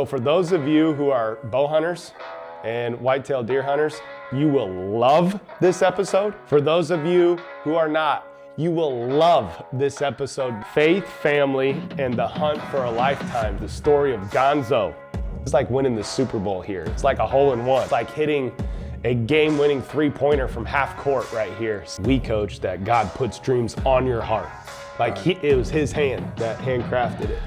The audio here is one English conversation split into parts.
So for those of you who are bow hunters and whitetail deer hunters, you will love this episode. For those of you who are not, you will love this episode. Faith, family, and the hunt for a lifetime. The story of Gonzo. It's like winning the Super Bowl here. It's like a hole-in-one. It's like hitting a game-winning three-pointer from half court right here. We coach that God puts dreams on your heart. Like it was his hand that handcrafted it.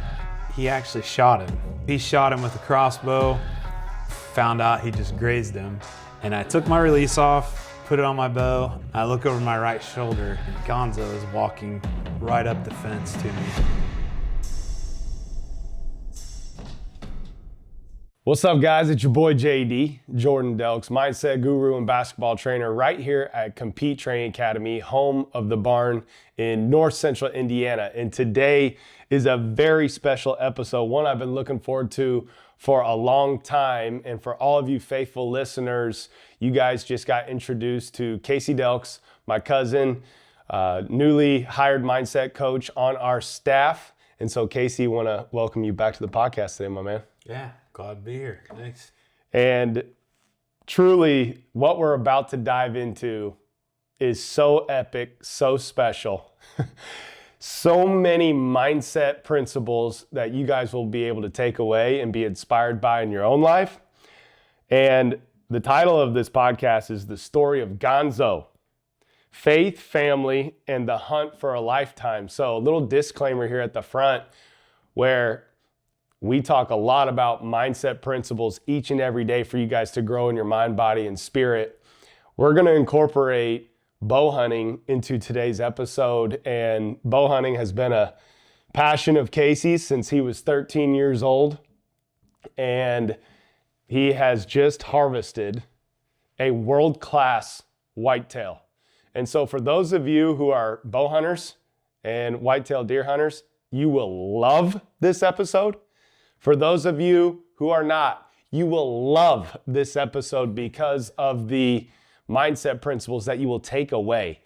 He actually shot him. He shot him with a crossbow, found out he just grazed him. And I took my release off, put it on my bow. I look over my right shoulder and Gonzo is walking right up the fence to me. What's up, guys? It's your boy JD, Jordan Delks, mindset guru and basketball trainer right here at Compete Training Academy, home of the barn in North Central Indiana. And today is a very special episode, one I've been looking forward to for a long time. And for all of you faithful listeners, you guys just got introduced to Casey Delks, my cousin, newly hired mindset coach on our staff. And so Casey, want to welcome you back to the podcast today, my man. Yeah, glad to be here. Thanks. And truly, what we're about to dive into is so epic, so special. So many mindset principles that you guys will be able to take away and be inspired by in your own life. And the title of this podcast is The Story of Gonzo. Faith, family, and the hunt for a lifetime. So a little disclaimer here at the front where we talk a lot about mindset principles each and every day for you guys to grow in your mind, body, and spirit. We're going to incorporate bow hunting into today's episode. And bow hunting has been a passion of Casey's since he was 13 years old. And he has just harvested a world-class whitetail. And so for those of you who are bow hunters and whitetail deer hunters, you will love this episode. For those of you who are not, you will love this episode because of the mindset principles that you will take away.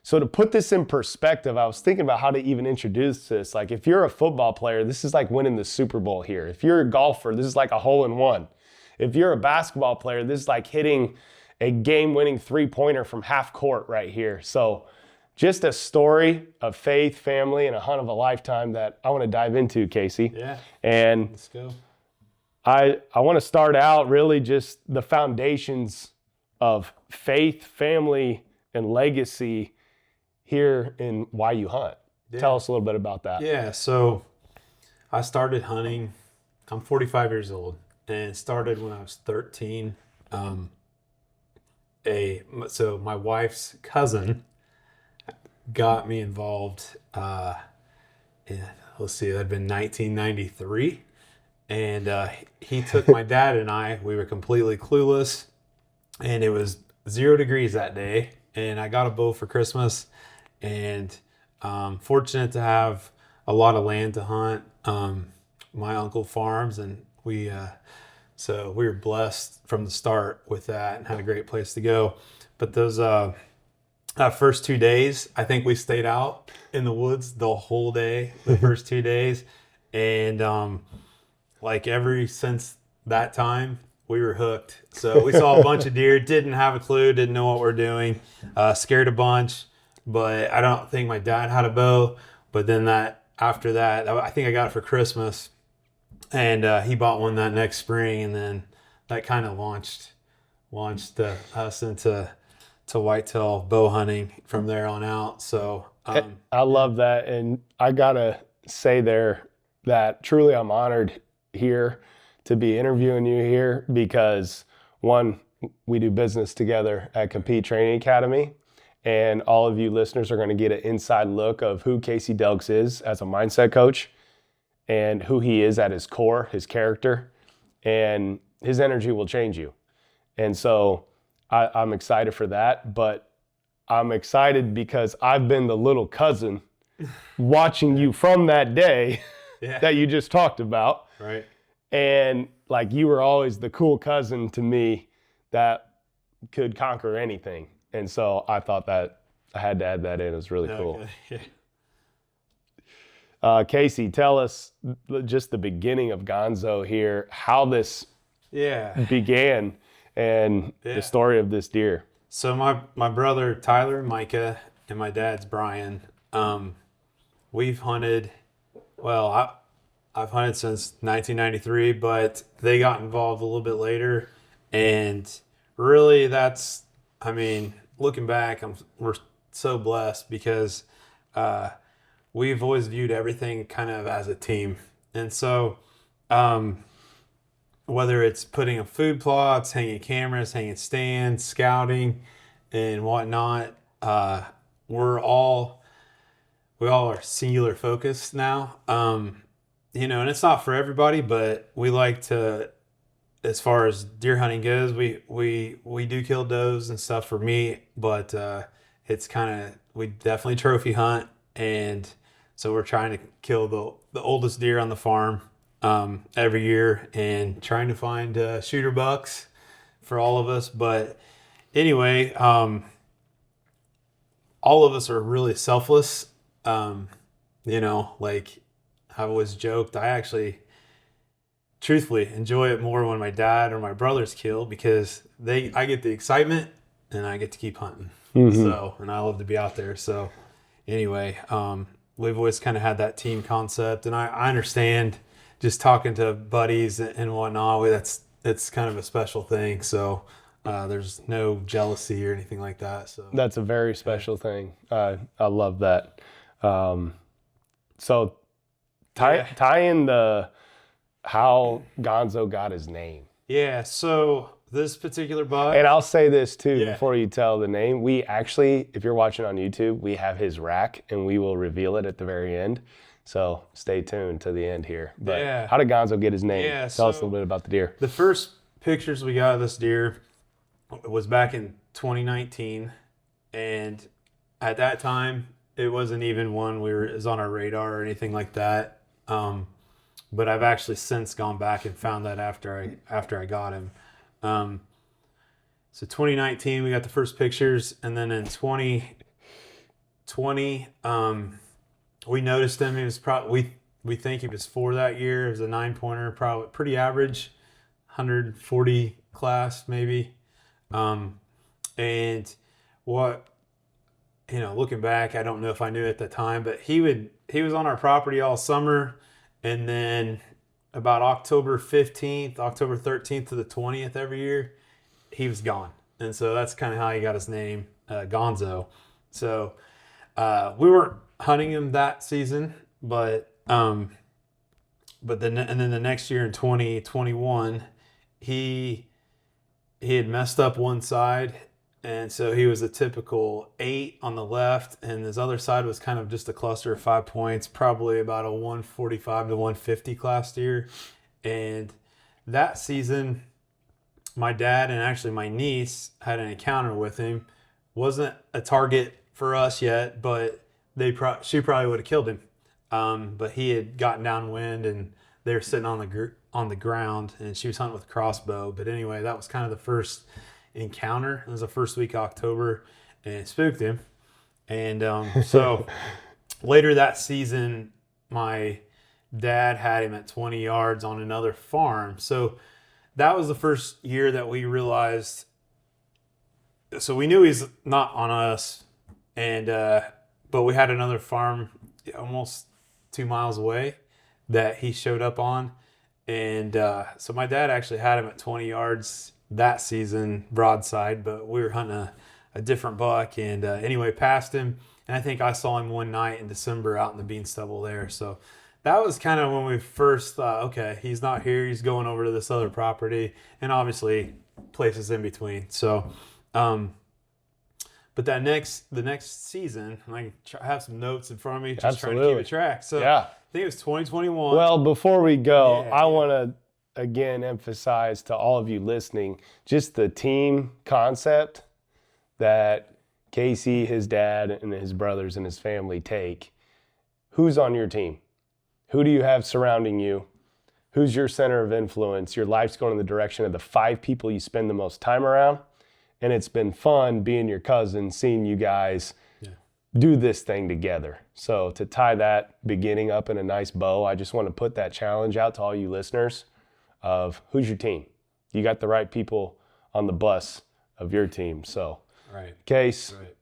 So to put this in perspective, I was thinking about how to even introduce this. Like if you're a football player, this is like winning the Super Bowl here. If you're a golfer, this is like a hole-in-one. If you're a basketball player, this is like hitting a game-winning three-pointer from half court right here. So just a story of faith, family, and a hunt of a lifetime that I want to dive into, Casey. Yeah. And let's go. I want to start out really just the foundations of faith, family, and legacy here in why you hunt. Yeah. Tell us a little bit about that. Yeah, so I started hunting. I'm 45 years old and started when I was 13. So my wife's cousin got me involved let's see, that'd been 1993. And he took my dad and I, we were completely clueless. And it was 0 degrees that day. And I got a bow for Christmas. And fortunate to have a lot of land to hunt. My uncle farms, and so we were blessed from the start with that and had a great place to go. But those first 2 days, I think we stayed out in the woods the whole day, the first 2 days. And like since that time, we were hooked. So we saw a bunch of deer, didn't have a clue, didn't know what we're doing, scared a bunch. But I don't think my dad had a bow. But then after that, I think I got it for Christmas. And he bought one that next spring. And then that kind of launched us into whitetail bow hunting from there on out. So I love that. And I gotta say there that truly I'm honored here to be interviewing you here because one, we do business together at Compete Training Academy, and all of you listeners are going to get an inside look of who Casey Delks is as a mindset coach and who he is at his core, his character, and his energy will change you. And so I'm excited for that, but I'm excited because I've been the little cousin watching you from that day that you just talked about. Right. And like you were always the cool cousin to me that could conquer anything. And so I thought that I had to add that in. It was really cool. Yeah. Casey, tell us just the beginning of Gonzo here, how this began, and the story of this deer. So my brother Tyler and Micah and my dad's Brian, we've hunted. Well, I've hunted since 1993, but they got involved a little bit later, and really looking back, we're so blessed because we've always viewed everything kind of as a team, and so whether it's putting up food plots, hanging cameras, hanging stands, scouting, and whatnot, we all are singular focused now. And it's not for everybody, but we like to, as far as deer hunting goes, we do kill does and stuff for meat, but it's we definitely trophy hunt, and so we're trying to kill the oldest deer on the farm every year and trying to find shooter bucks for all of us. But anyway, all of us are really selfless. I've always joked, I actually truthfully enjoy it more when my dad or my brothers kill, because I get the excitement and I get to keep hunting. Mm-hmm. So, and I love to be out there. So anyway, we've always kind of had that team concept, and I understand just talking to buddies and whatnot, it's kind of a special thing. So there's no jealousy or anything like that. So that's a very special thing. I love that. So tie in how Gonzo got his name. Yeah, so this particular buck. And I'll say this too, before you tell the name. We actually, if you're watching on YouTube, we have his rack and we will reveal it at the very end. So stay tuned to the end here. But how did Gonzo get his name? Tell us a little bit about the deer. The first pictures we got of this deer was back in 2019. And at that time, it wasn't even one was on our radar or anything like that. But I've actually since gone back and found that after I got him. So 2019, we got the first pictures, and then in 2020, we noticed him. He was probably we think he was 4 that year. It was a 9-pointer, probably pretty average, 140 class maybe. And what looking back, I don't know if I knew at the time, but he was on our property all summer. And then about October 15th, October 13th to the 20th every year, he was gone. And so that's kind of how he got his name, Gonzo. So we weren't hunting him that season, but then the next year in 2021, he had messed up one side. And so he was a typical 8 on the left, and his other side was kind of just a cluster of 5 points, probably about a 145 to 150 class deer. And that season, my dad and actually my niece had an encounter with him. Wasn't a target for us yet, but she probably would have killed him. But he had gotten downwind, and they were sitting on the ground, and she was hunting with a crossbow. But anyway, that was kind of the first encounter. It was the first week of October, and it spooked him. And so later that season, my dad had him at 20 yards on another farm. So that was the first year that we realized. So we knew he's not on us, and but we had another farm almost 2 miles away that he showed up on, and so my dad actually had him at 20 yards that season broadside, but we were hunting a different buck, and anyway, passed him. And I think I saw him one night in December out in the bean stubble there. So that was kind of when we first thought, okay, he's not here, he's going over to this other property, and obviously places in between. So but the next season, I have some notes in front of me, just trying to keep a track. So I think it was 2021. Well, before we go, I want to again emphasize to all of you listening just the team concept that Casey, his dad, and his brothers and his family take. Who's on your team? Who do you have surrounding you? Who's your center of influence? Your life's going in the direction of the 5 people you spend the most time around. And it's been fun being your cousin, seeing you guys do this thing together. So to tie that beginning up in a nice bow, I just want to put that challenge out to all you listeners of who's your team. You got the right people on the bus of your team. So, Right. Case, Right.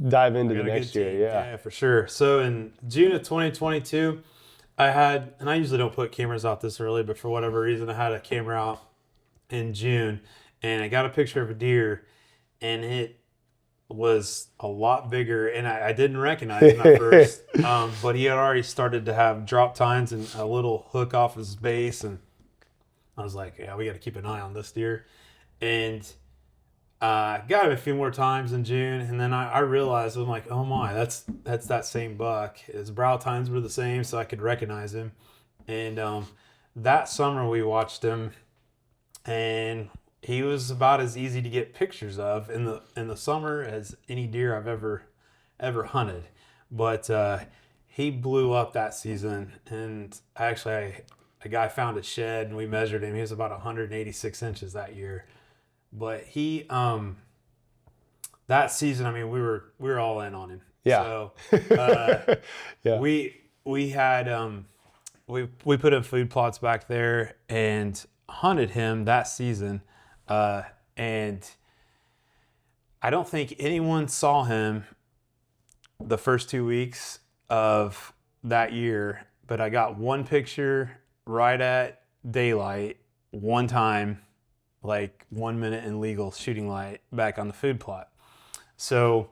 dive into the Got a next good year. team. Yeah. Yeah, for sure. So in June of 2022, I had, and I usually don't put cameras out this early, but for whatever reason, I had a camera out in June, and I got a picture of a deer, and it was a lot bigger, and I didn't recognize him at first, but he had already started to have drop tines and a little hook off his base, and I was like, yeah, we got to keep an eye on this deer. And got him a few more times in June, and then I realized, I'm like, oh my, that's that same buck. His brow tines were the same, so I could recognize him. And that summer we watched him, and he was about as easy to get pictures of in the summer as any deer I've ever hunted. But he blew up that season, and a guy found a shed, and we measured him. He was about 186 inches that year. But he that season, I mean, we were all in on him. Yeah. So Yeah. we had we put in food plots back there and hunted him that season. And I don't think anyone saw him the first 2 weeks of that year, but I got one picture right at daylight one time, like 1 minute in legal shooting light back on the food plot. So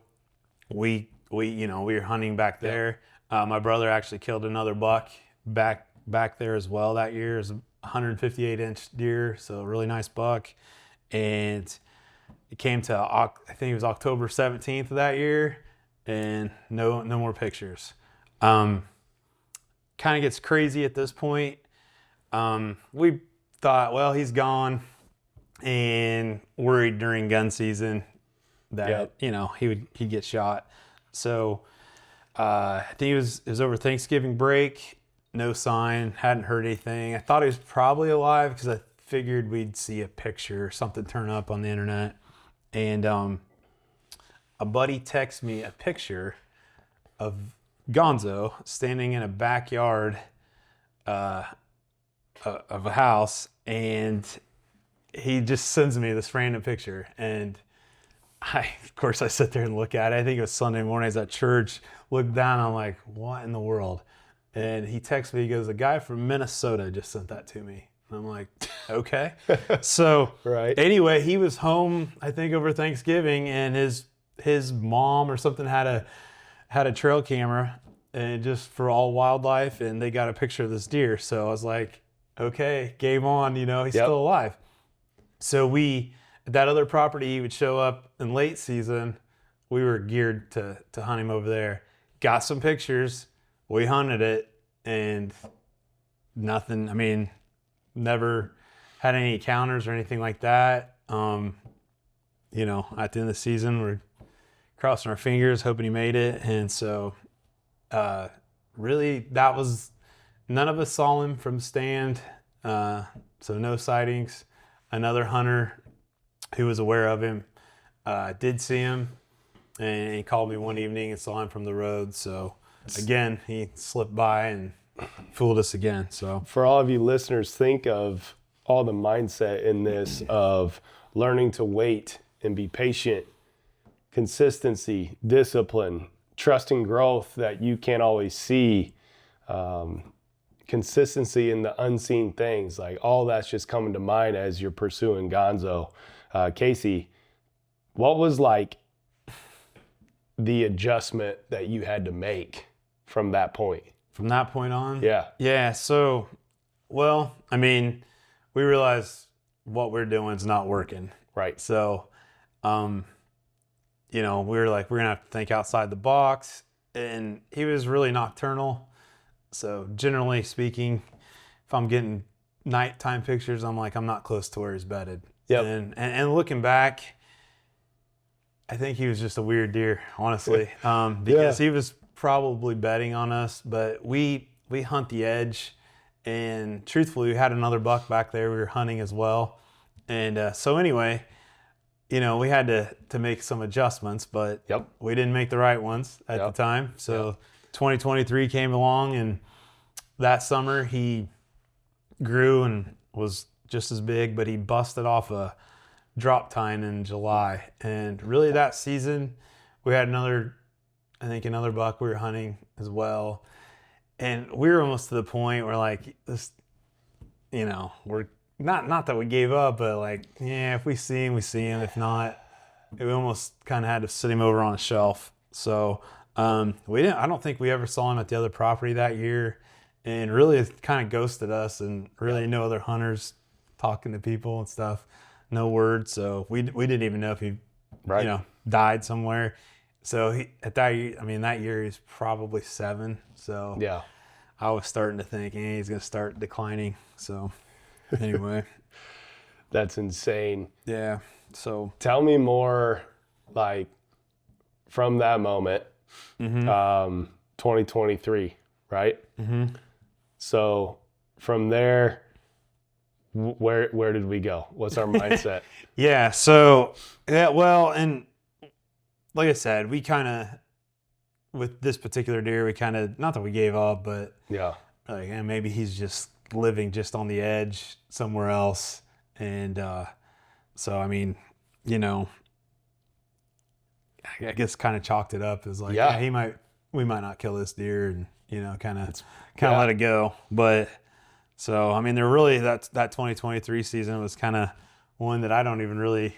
we were hunting back there. My brother actually killed another buck back there as well that year. It was a 158 inch deer, so a really nice buck. And it came to, I think it was October 17th of that year, and no more pictures. Kind of gets crazy at this point. We thought, well, he's gone, and worried during gun season that he'd get shot. So I think it was over Thanksgiving break. No sign, hadn't heard anything. I thought he was probably alive because I figured we'd see a picture or something turn up on the internet. And a buddy texted me a picture of Gonzo standing in a backyard of a house, and he just sends me this random picture. And of course, I sit there and look at it. I think it was Sunday morning. I was at church, looked down, I'm like, what in the world? And he texts me, he goes, a guy from Minnesota just sent that to me. And I'm like, okay. So Right. Anyway, he was home, I think, over Thanksgiving, and his mom or something had a trail camera, and just for all wildlife, and they got a picture of this deer. So I was like, okay, game on, he's still alive. So that other property, he would show up in late season. We were geared to hunt him over there. Got some pictures. We hunted it, and nothing. I mean, never had any encounters or anything like that. At the end of the season, we're crossing our fingers, hoping he made it. And so, really, that was, none of us saw him from stand. So no sightings. Another hunter who was aware of him did see him, and he called me one evening and saw him from the road. So again, he slipped by and fooled us again. So for all of you listeners, think of all the mindset in this of learning to wait and be patient, consistency, discipline, trusting growth that you can't always see, consistency in the unseen things. Like all that's just coming to mind as you're pursuing Gonzo. Casey, what was like the adjustment that you had to make from that point? From that point on? Yeah. Yeah. So, well, I mean, we realized what we're doing is not working. Right. So, we were like, we're going to have to think outside the box. And he was really nocturnal. So, generally speaking, if I'm getting nighttime pictures, I'm like, I'm not close to where he's bedded. Yep. And looking back, I think he was just a weird deer, honestly, because he was probably betting on us. But we hunt the edge, and truthfully, we had another buck back there we were hunting as well. And so anyway, we had to make some adjustments, but Yep. we didn't make the right ones at the time. So 2023 came along, and that summer he grew and was just as big, but he busted off a drop tine in July. And really that season, we had another buck we were hunting as well. And we were almost to the point where like this, we're not that we gave up, but like, yeah, if we see him, we see him. If not, we almost kind of had to sit him over on a shelf. So I don't think we ever saw him at the other property that year. And really it kind of ghosted us, and really no other hunters talking to people and stuff. No word. So we didn't even know if he, died somewhere. So that year he's probably 7. So Yeah. I was starting to think, he's going to start declining. So anyway. That's insane. Yeah. So Tell me more, like, from that moment, 2023, right? Mm-hmm. So from there, where did we go? What's our mindset? Yeah. So, well, and like I said, we kind of, with this particular deer, we kind of, not that we gave up, but Yeah. like, maybe he's just living just on the edge somewhere else. And so, I mean, I guess kind of chalked it up as like, we might not kill this deer, and, kind of let it go. But so, I mean, that 2023 season was kind of one that I don't even really,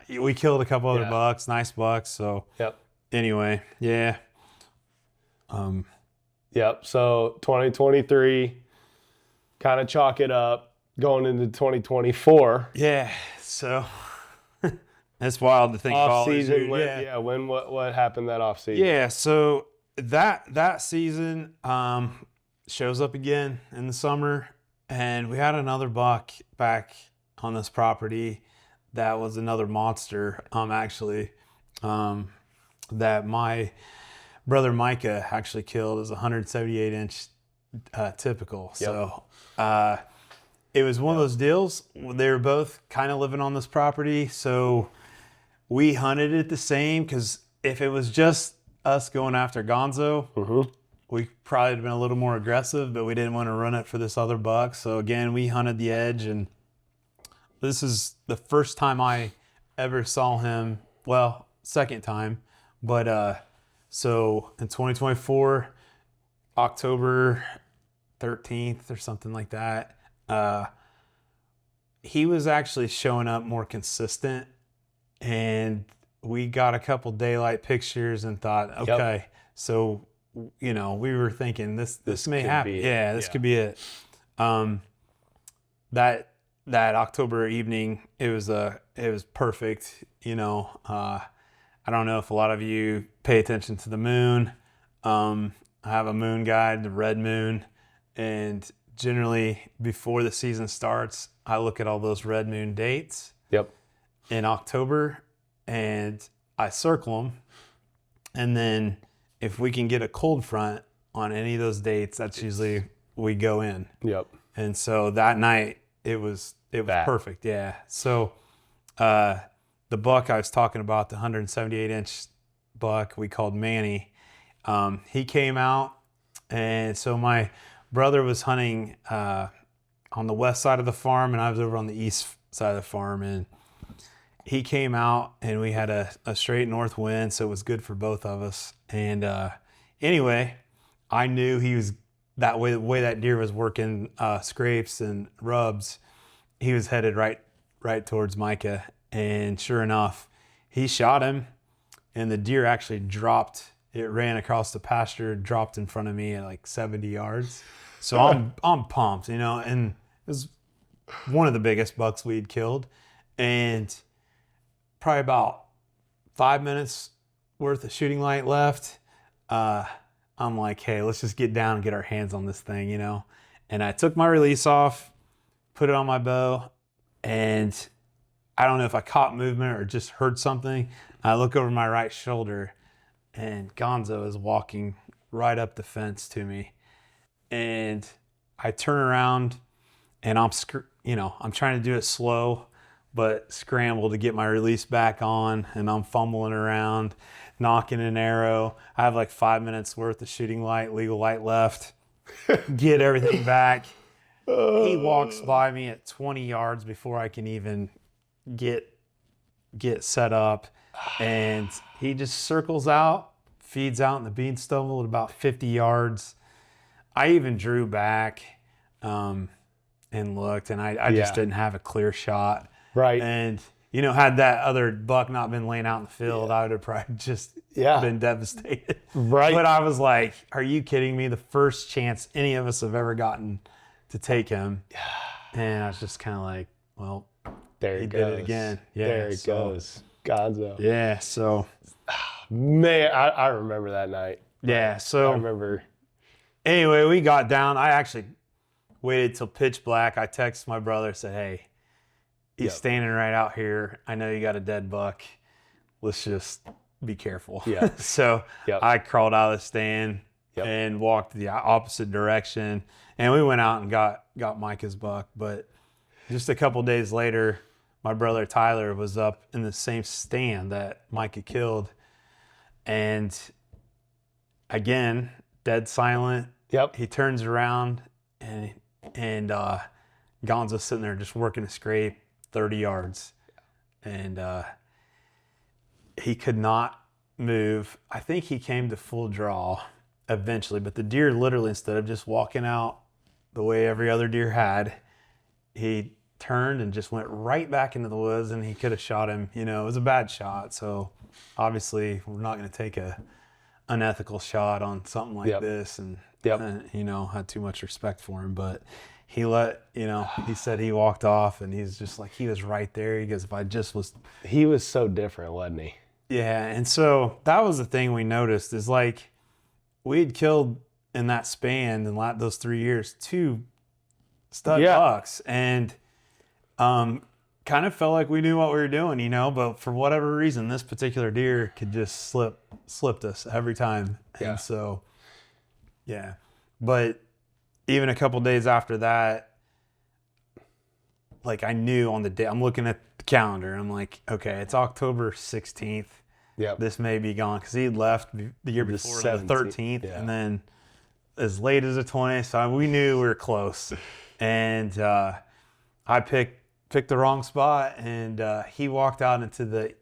we killed a couple other bucks, nice bucks. So anyway, yeah. Yep. So 2023, kind of chalk it up, going into 2024. Yeah. So it's wild to think Off about. season. What happened that off season? Yeah. So that season shows up again in the summer, and we had another buck back on this property that was another monster. That my brother Micah actually killed as a 178-inch typical. So it was one of those deals. They were both kind of living on this property, so we hunted it the same, because if it was just us going after Gonzo, we probably had been a little more aggressive, but we didn't want to run it for this other buck. So again, we hunted the edge, and this is the first time I ever saw him. Well, second time, but so in 2024, October 13th or something like that, he was actually showing up more consistent, and we got a couple daylight pictures and thought, okay, so we were thinking this may happen. This could be it. That October evening, it was perfect. I don't know if a lot of you pay attention to the moon. I have a moon guide, the red moon, and generally before the season starts, I look at all those red moon dates in October, and I circle them. And then if we can get a cold front on any of those dates, that's usually we go in. And so that night it was perfect. Yeah. So the buck I was talking about, the 178-inch buck we called Manny, he came out, and so my brother was hunting on the west side of the farm, and I was over on the east side of the farm, and he came out, and we had a straight north wind, so it was good for both of us. And anyway, I knew he was the way that deer was working scrapes and rubs, he was headed right towards Micah. And sure enough, he shot him, and the deer actually dropped. It ran across the pasture, dropped in front of me at like 70 yards. So I'm pumped, and it was one of the biggest bucks we'd killed. And probably about 5 minutes worth of shooting light left. I'm like, hey, let's just get down and get our hands on this thing, And I took my release off, put it on my bow, and I don't know if I caught movement or just heard something. I look over my right shoulder, and Gonzo is walking right up the fence to me. And I turn around, and I'm trying to do it slow, but scramble to get my release back on, and I'm fumbling around, knocking an arrow. I have like 5 minutes worth of shooting light, legal light left. Get everything back. He walks by me at 20 yards before I can even get set up, and he just circles out, feeds out in the bean stubble at about 50 yards. I even drew back and looked, and I just didn't have a clear shot. Right. And, had that other buck not been laying out in the field, I would have probably just been devastated. Right. But I was like, are you kidding me? The first chance any of us have ever gotten to take him. And I was just kind of like, well, there he it did goes. it again. Yeah, there it goes. Gonzo. Yeah, so. Man, I remember that night. Yeah, so. I remember. Anyway, we got down. I actually waited till pitch black. I texted my brother, said, hey, he's standing right out here. I know you got a dead buck. Let's just be careful. Yeah. So I crawled out of the stand and walked the opposite direction. And we went out and got Micah's buck. But just a couple days later, my brother Tyler was up in the same stand that Micah killed. And again, dead silent. Yep. He turns around and Gonzo's sitting there just working a scrape 30 yards. And he could not move. I think he came to full draw eventually, but the deer literally, instead of just walking out the way every other deer had, he turned and just went right back into the woods, and he could have shot him. It was a bad shot. So obviously we're not going to take a unethical shot on something like this. And, had too much respect for him, but he he said he walked off, and he's just like, he was right there. He goes, if I just was. He was so different, wasn't he? Yeah. And so that was the thing we noticed is like we'd killed in that span in those 3 years, 2 stud bucks, and kind of felt like we knew what we were doing, but for whatever reason, this particular deer could just slipped us every time. Yeah. And so, but even a couple days after that, like I knew on the day, I'm looking at the calendar, I'm like, okay, it's October 16th. Yep. This may be gone, because he had left the year before on the 13th, and then as late as the 20th, so we knew we were close. And I picked the wrong spot, and he walked out into the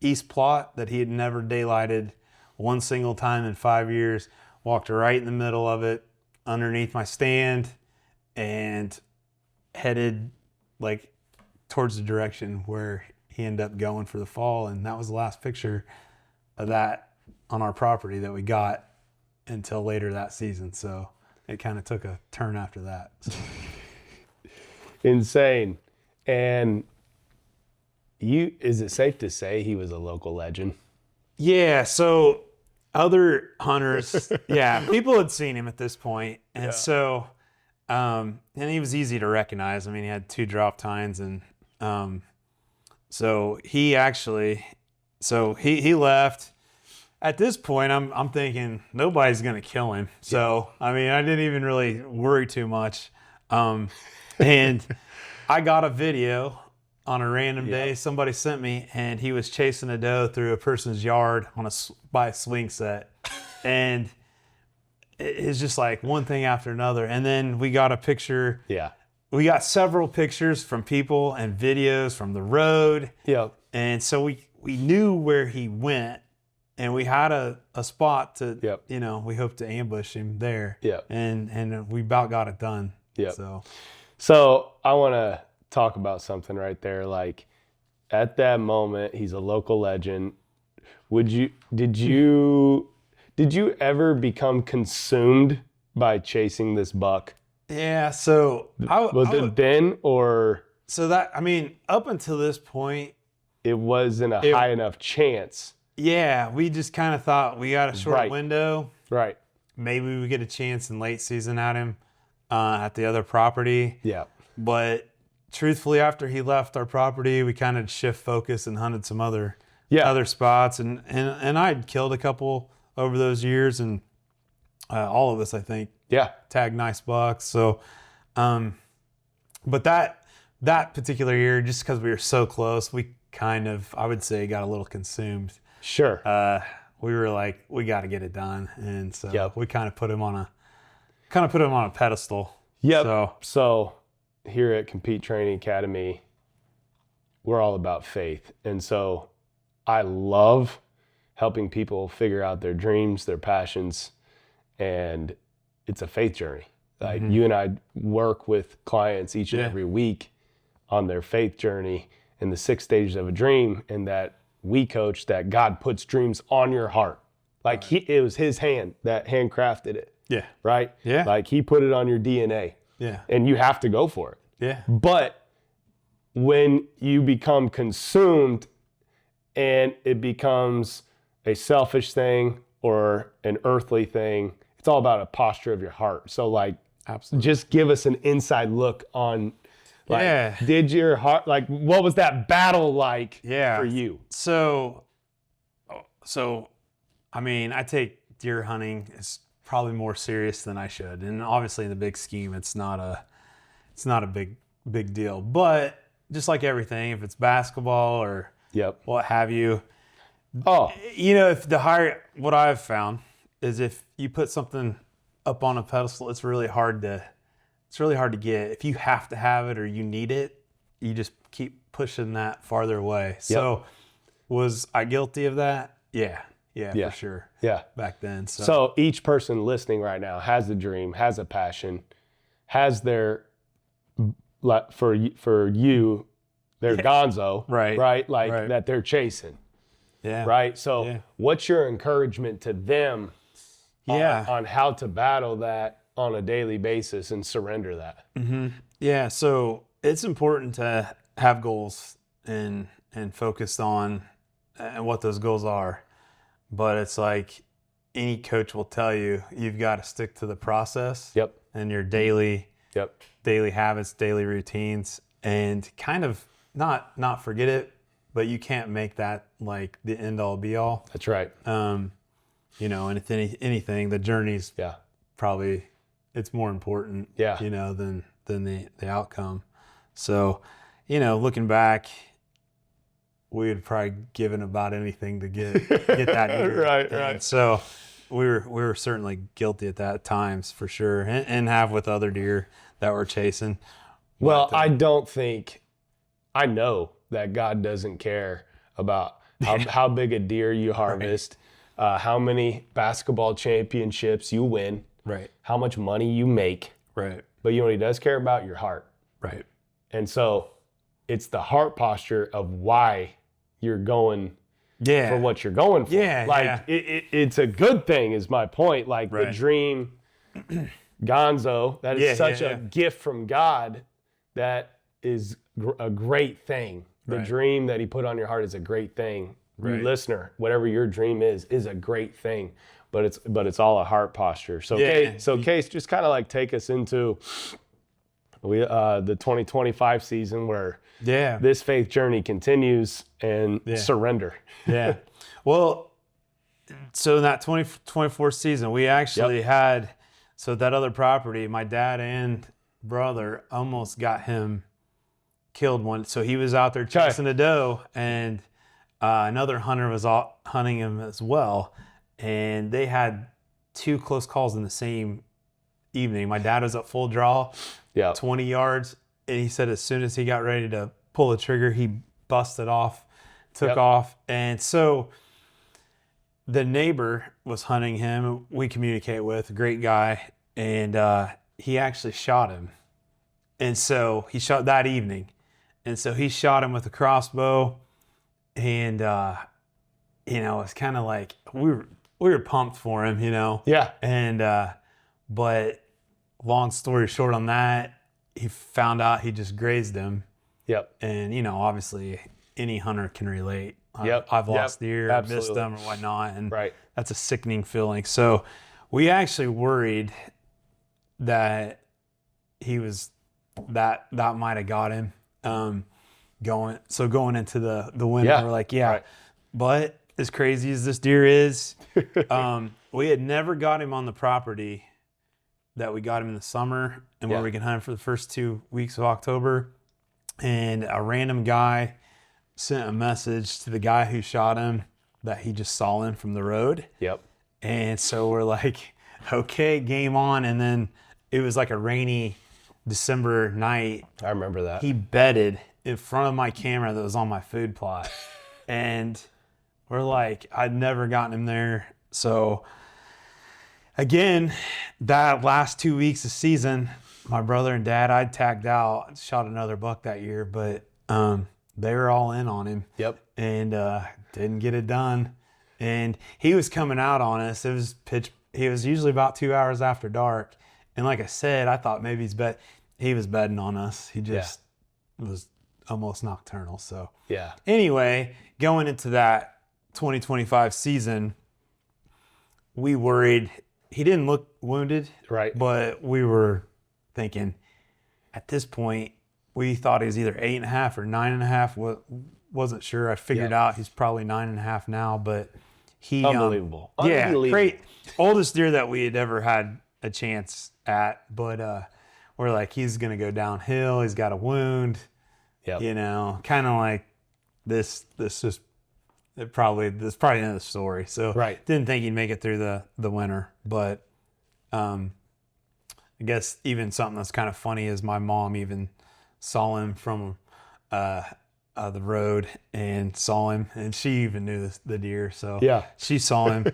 east plot that he had never daylighted one single time in 5 years, walked right in the middle of it, underneath my stand, and headed like towards the direction where he ended up going for the fall. And that was the last picture of that on our property that we got until later that season. So it kind of took a turn after that. So. Insane. And is it safe to say he was a local legend? Yeah, so other hunters, people had seen him at this point. And so, and he was easy to recognize. I mean, he had 2 drop tines, and so he left. At this point, I'm thinking nobody's going to kill him. So, I mean, I didn't even really worry too much. And I got a video on a random day somebody sent me, and he was chasing a doe through a person's yard by a swing set. And it's just like one thing after another. And then we got a picture. Yeah. We got several pictures from people and videos from the road. Yep. And so we knew where he went, and we had a spot to, we hoped to ambush him there. Yep. And we about got it done. Yep. So I want to talk about something right there. Like at that moment, he's a local legend. Did you ever become consumed by chasing this buck? Yeah. So was it then, or? So that, I mean, up until this point, it wasn't a high enough chance. Yeah. We just kind of thought we got a short window. Right. Maybe we get a chance in late season at him at the other property. Yeah. But truthfully, after he left our property, we kind of shift focus and hunted some other spots. And I'd killed a couple over those years, and all of us, I think, tagged nice bucks. So, but that that particular year, just because we were so close, we kind of, I would say, got a little consumed. Sure. We were like, we got to get it done, and so Yep. we kind of put him on a pedestal. Yep. So here at Compete Training Academy, we're all about faith. And so I love helping people figure out their dreams, their passions, and it's a faith journey. Like you and I work with clients each and every week on their faith journey and the 6 stages of a dream, and that we coach that God puts dreams on your heart. Like it was his hand that handcrafted it. Yeah. Right? Yeah. Like he put it on your DNA. Yeah. And you have to go for it. Yeah. But when you become consumed and it becomes a selfish thing or an earthly thing, it's all about a posture of your heart. So like, Absolutely. just give us an inside look on, like, did your heart, like, what was that battle like for you? So, I mean, I take deer hunting as probably more serious than I should, and obviously in the big scheme, it's not a big deal. But just like everything, if it's basketball or what have you, what I've found is if you put something up on a pedestal, it's really hard to get. If you have to have it or you need it, you just keep pushing that farther away. So was I guilty of that? Yeah, for sure. Yeah. Back then. So each person listening right now has a dream, has a passion, has their, for you, their Gonzo, right? Like that they're chasing. Yeah. Right? So what's your encouragement to them on how to battle that on a daily basis and surrender that? Mm-hmm. Yeah. So it's important to have goals and focus on what those goals are. But it's like any coach will tell you, you've got to stick to the process and your daily habits, daily routines, and kind of not forget it, but you can't make that like the end all be all. That's right. And if anything, the journey's probably, it's more important, than the outcome. So, looking back, we had probably given about anything to get that year. Right. So we were certainly guilty at that at times for sure, and have with other deer that we're chasing. Well, I know that God doesn't care about how big a deer you harvest, how many basketball championships you win, how much money you make. Right. But you know what he does care about? Your heart. Right. And so it's the heart posture of why you're going for what you're going for. It's a good thing is my point. Like the dream, Gonzo, that is such a gift from God that is a great thing. The dream that he put on your heart is a great thing. You listener, whatever your dream is a great thing. But it's all a heart posture. So Case, just kind of like take us into the 2025 season where this faith journey continues and surrender. Well, so in that 2024 season, we actually had, so that other property, my dad and brother almost got him killed one. So he was out there chasing a doe, and another hunter was out hunting him as well. And they had 2 close calls in the same evening. My dad was at full draw, 20 yards. And he said as soon as he got ready to pull the trigger, he busted off, took off. And so the neighbor was hunting him. We communicate with, a great guy. And he actually shot him. And so he shot that evening. And so he shot him with a crossbow. And, it's kind of like we were pumped for him, And, but long story short on that, he found out he just grazed him. And, obviously any hunter can relate. I've lost deer, missed them or whatnot. And that's a sickening feeling. So we actually worried that he was, that might have got him. Going into the winter, we're like, but as crazy as this deer is, we had never got him on the property that we got him in the summer and where we can hunt for the first 2 weeks of October. and a random guy sent a message to the guy who shot him that he just saw him from the road. Yep. And so we're like, okay, game on. And then it was like a rainy December night. I remember that. He bedded in front of my camera that was on my food plot. And we're like, I'd never gotten him there. So again, that last 2 weeks of season, my brother and dad, I'd tagged out, shot another buck that year, but they were all in on him. Yep. And didn't get it done. And he was coming out on us. It was he was usually about 2 hours after dark. And like I said, I thought maybe he was betting on us. He just was almost nocturnal. So Yeah. anyway, going into that 2025 season, we worried. He didn't look wounded, Right. but we were thinking at this point, we thought he was either 8.5 or 9.5. Wasn't sure. I figured out he's probably 9.5 now, but he Unbelievable. Yeah, Unbelievable. great. Oldest deer that we had ever had a chance at, but we're like, he's gonna go downhill. He's got a wound. Yep. You know, kind of like this just probably the end of the story. So Right. didn't think he'd make it through the winter, but I guess even something that's kind of funny is my mom even saw him from the road and saw him, and she even knew the deer. So Yeah. she saw him,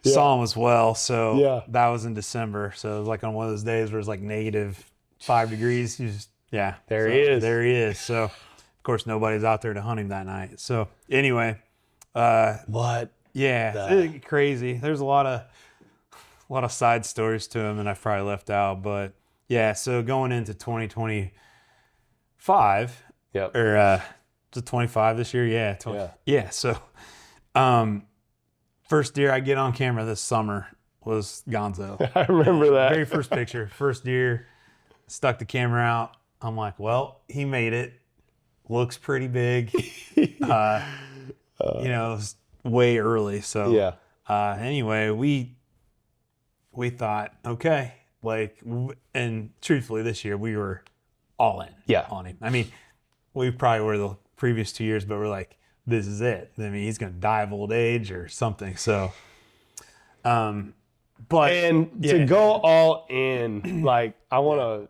saw him as well. So Yeah. that was in December. So it was like on one of those days where it's like -5 degrees. There he is. There he is. So of course nobody's out there to hunt him that night. So anyway, What? it's crazy. There's a lot of side stories to him that I probably left out, but yeah. So going into 2025, Yep. or to 25 this year, yeah, yeah. So, first deer I get on camera this summer was Gonzo. I remember that. Very first picture, first deer. Stuck the camera out. I'm like, well, he made it. Looks pretty big. It was way early. So Yeah. anyway, we thought, okay, and truthfully, this year we were all in on him. I mean, we probably were the previous 2 years, but we're like, this is it. I mean, he's going to die of old age or something. So, to go all in, like, I want to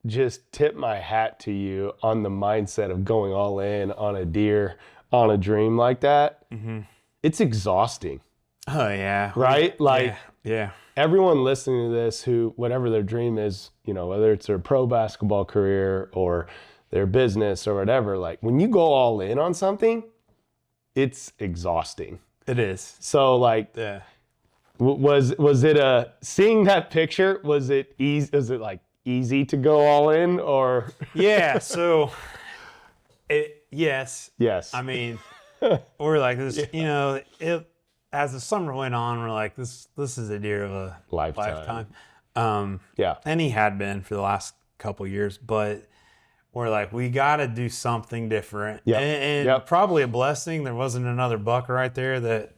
just tip my hat to you on the mindset of going all in on a deer, on a dream like that. Mm-hmm. It's exhausting. Oh yeah. Right? Yeah. Everyone listening to this who, whatever their dream is, whether it's their pro basketball career or their business or whatever, like when you go all in on something, it's exhausting. It is. So like, was it seeing that picture, was it easy? Was it like easy to go all in or? Yeah. So yes. Yes. I mean, we're like this, as the summer went on, we're like, this is a deer of a lifetime. Yeah. And he had been for the last couple years, but we're like, we got to do something different. Yep. And probably a blessing. There wasn't another buck right there that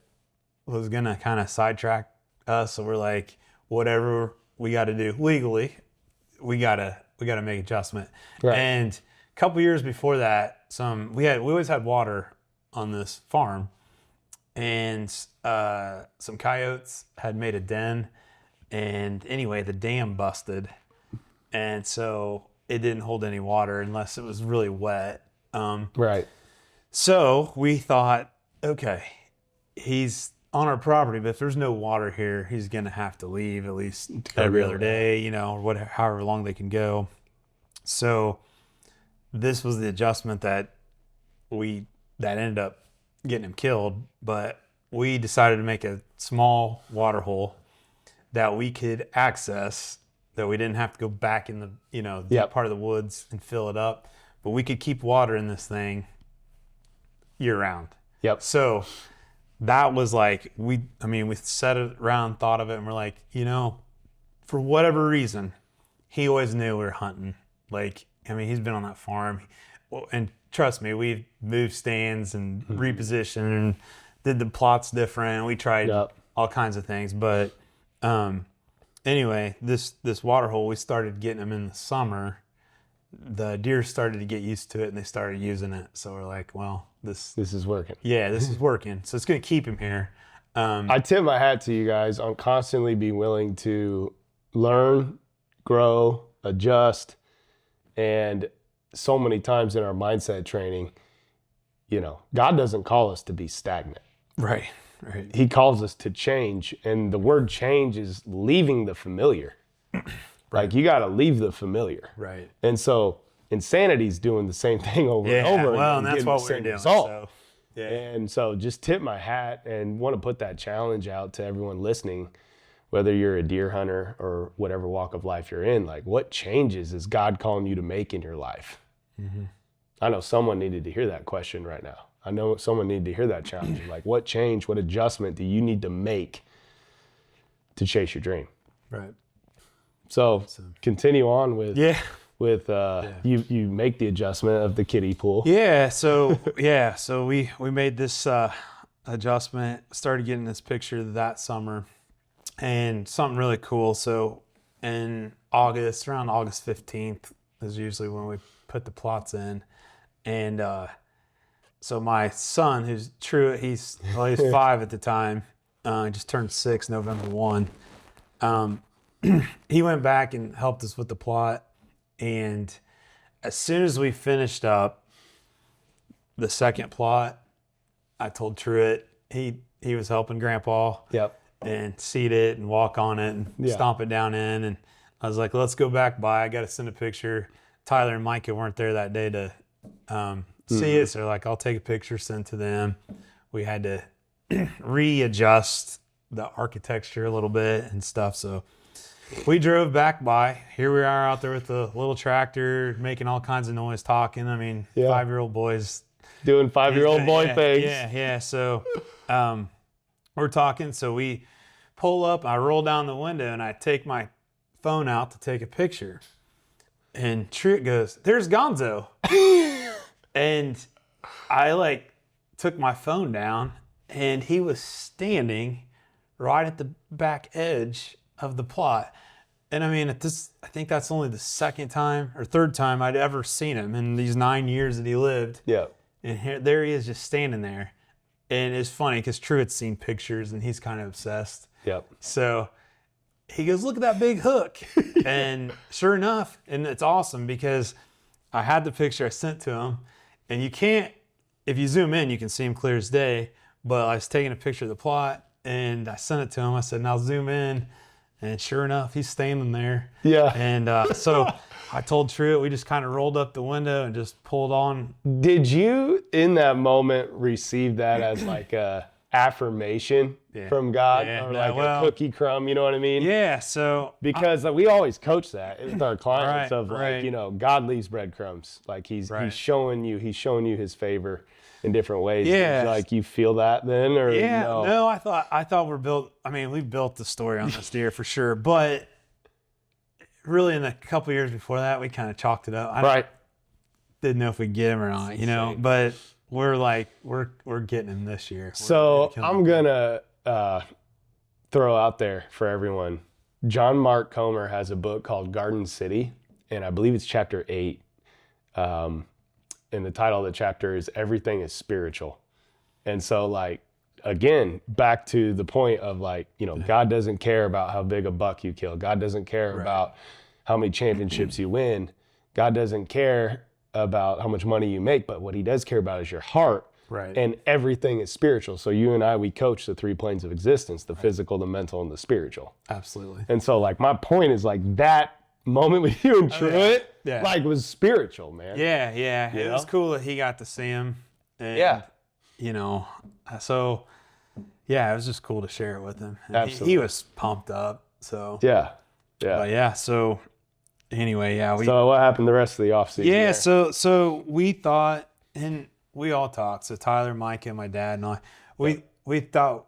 was going to kind of sidetrack us. So we're like, whatever we got to do legally, we got to make adjustment. Right. And a couple years before that, we always had water on this farm, and some coyotes had made a den. And anyway, the dam busted. And so it didn't hold any water unless it was really wet. Right. So we thought, okay, he's on our property, but if there's no water here, he's going to have to leave at least every other day, or however long they can go. So this was the adjustment that ended up getting him killed. But we decided to make a small water hole that we could access, that we didn't have to go back in the, deep part of the woods and fill it up, but we could keep water in this thing year round. Yep. So that was like, we sat around, thought of it, and we're like, for whatever reason, he always knew we were hunting. He's been on that farm, and trust me, we've moved stands and repositioned and did the plots different. We tried all kinds of things, but anyway, this water hole, we started getting them in the summer, the deer started to get used to it and they started using it. So we're like, well, this is working. Yeah, this is working. So it's going to keep him here. I tip my hat to you guys on constantly being willing to learn, grow, adjust. And so many times in our mindset training, you know, God doesn't call us to be stagnant. Right. He calls us to change. And the word change is leaving the familiar. Like, you got to leave the familiar. Right. And so insanity is doing the same thing over and over again. Well, and that's what we're doing. So, yeah. And so just tip my hat and want to put that challenge out to everyone listening, whether you're a deer hunter or whatever walk of life you're in. Like, what changes is God calling you to make in your life? Mm-hmm. I know someone needed to hear that question right now. I know someone needed to hear that challenge. Like, what change, what adjustment do you need to make to chase your dream? Right. So continue on with you make the adjustment of the kiddie pool. So we made this adjustment, started getting this picture that summer, and something really cool. So in August, around August 15th is usually when we put the plots in. And so my son, who's Truett, he's 5 at the time, just turned 6 November 1. He went back and helped us with the plot. And as soon as we finished up the second plot, I told Truett, he was helping Grandpa and seed it and walk on it and stomp it down in. And I was like, let's go back by. I got to send a picture. Tyler and Micah weren't there that day to see it. So they're like, I'll take a picture, send to them. We had to readjust the architecture a little bit and stuff. So we drove back by. Here we are out there with the little tractor, making all kinds of noise, talking. I mean, 5-year-old boys. Doing 5-year-old boy things. Yeah. So we're talking. So we pull up. I roll down the window, and I take my phone out to take a picture. And Truett goes, "There's Gonzo." And I took my phone down, and he was standing right at the back edge of the plot. And I mean, I think that's only the second time or third time I'd ever seen him in these 9 years that he lived. Yeah. And there he is just standing there. And it's funny because Truett's seen pictures and he's kind of obsessed. Yep. So he goes, "Look at that big hook." And sure enough, and it's awesome because I had the picture I sent to him, and you can't, if you zoom in, you can see him clear as day. But I was taking a picture of the plot and I sent it to him. I said, "Now zoom in." And sure enough, he's standing there. Yeah. And so I told Truett, we just kind of rolled up the window and just pulled on. Did you, in that moment, receive that as like a affirmation from God, or like a cookie crumb? You know what I mean? Yeah. So because we always coach that with our clients God leaves breadcrumbs. Like he's showing you his favor in different ways. Yeah. Like, you feel that then, or no? I thought we're built. I mean, we've built the story on this deer for sure, but really in a couple years before that, we kind of chalked it up. I didn't know if we'd get him or not, but we're like, we're getting him this year. So I'm gonna throw out there for everyone. John Mark Comer has a book called Garden City, and I believe it's chapter 8. And the title of the chapter is "Everything is Spiritual." And so, again, back to the point of God doesn't care about how big a buck you kill. God doesn't care about how many championships you win. God doesn't care about how much money you make, but what he does care about is your heart. Right. And everything is spiritual. So you and I, we coach the 3 planes of existence: the physical, the mental, and the spiritual. Absolutely. And so my point is that moment with you and Truett, was spiritual, man. Yeah. It was cool that he got to see him. And, so it was just cool to share it with him. And Absolutely. He was pumped up. So Yeah. So anyway, so what happened the rest of the offseason? Yeah. So we thought, and we all talked. So Tyler, Mike, and my dad and I, we thought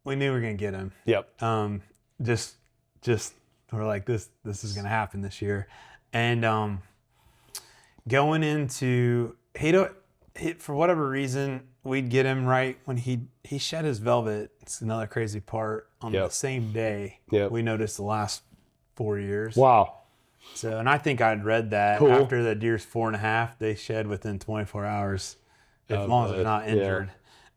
we knew we were gonna get him. Yep. Just we're like, this is gonna happen this year, and going into for whatever reason, we'd get him right when he shed his velvet. It's another crazy part on the same day. Yep. We noticed the last 4 years. Wow. So, and I think I'd read that Cool. after the deer's 4.5, they shed within 24 hours, as long as they're not injured.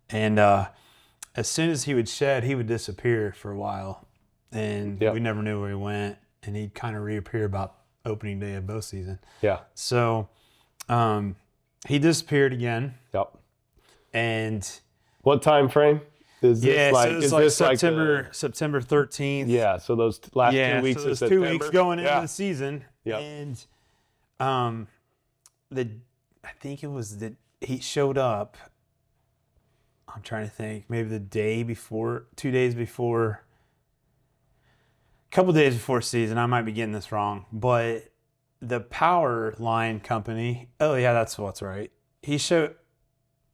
And as soon as he would shed, he would disappear for a while, and we never knew where he went. And he'd kind of reappear about opening day of bow season. Yeah. So, he disappeared again. Yep. And what time frame is this? Yeah, like, so it's is like this September 13th. Yeah, so those last 2 weeks so of those September. 2 weeks going into the season. Yep. And I think it was that he showed up. I'm trying to think, maybe the day before, 2 days before, a couple days before season. I might be getting this wrong, but the power line company. Oh yeah, that's what's right.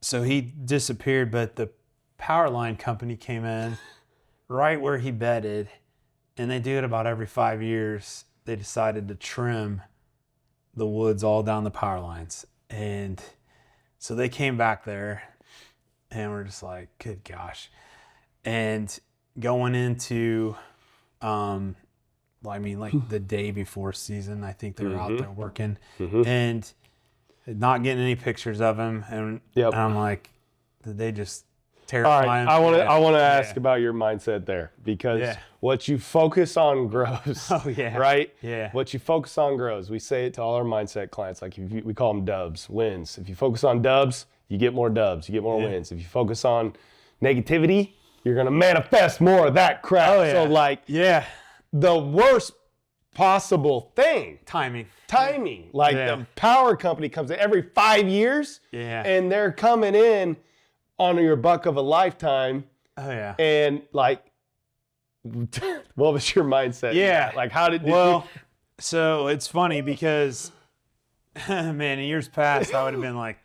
So he disappeared, but the power line company came in right where he bedded, and they do it about every 5 years. They decided to trim the woods all down the power lines. And so they came back there, and we're just like, good gosh. And going into, like the day before season, I think they were out there working and not getting any pictures of him. And I'm like, did they just terrify him? I want to ask about your mindset there, because what you focus on grows. Oh yeah. Right? Yeah. What you focus on grows. We say it to all our mindset clients. Like we call them dubs, wins. If you focus on dubs, you get more dubs, you get more wins. If you focus on negativity, you're gonna manifest more of that crap. Oh, yeah. So like, the worst possible thing. Timing. Like the power company comes in every 5 years, and they're coming in on your buck of a lifetime. Oh yeah. And like, what was your mindset? Yeah. Like, how did you? So it's funny because, man, in years past, I would have been like,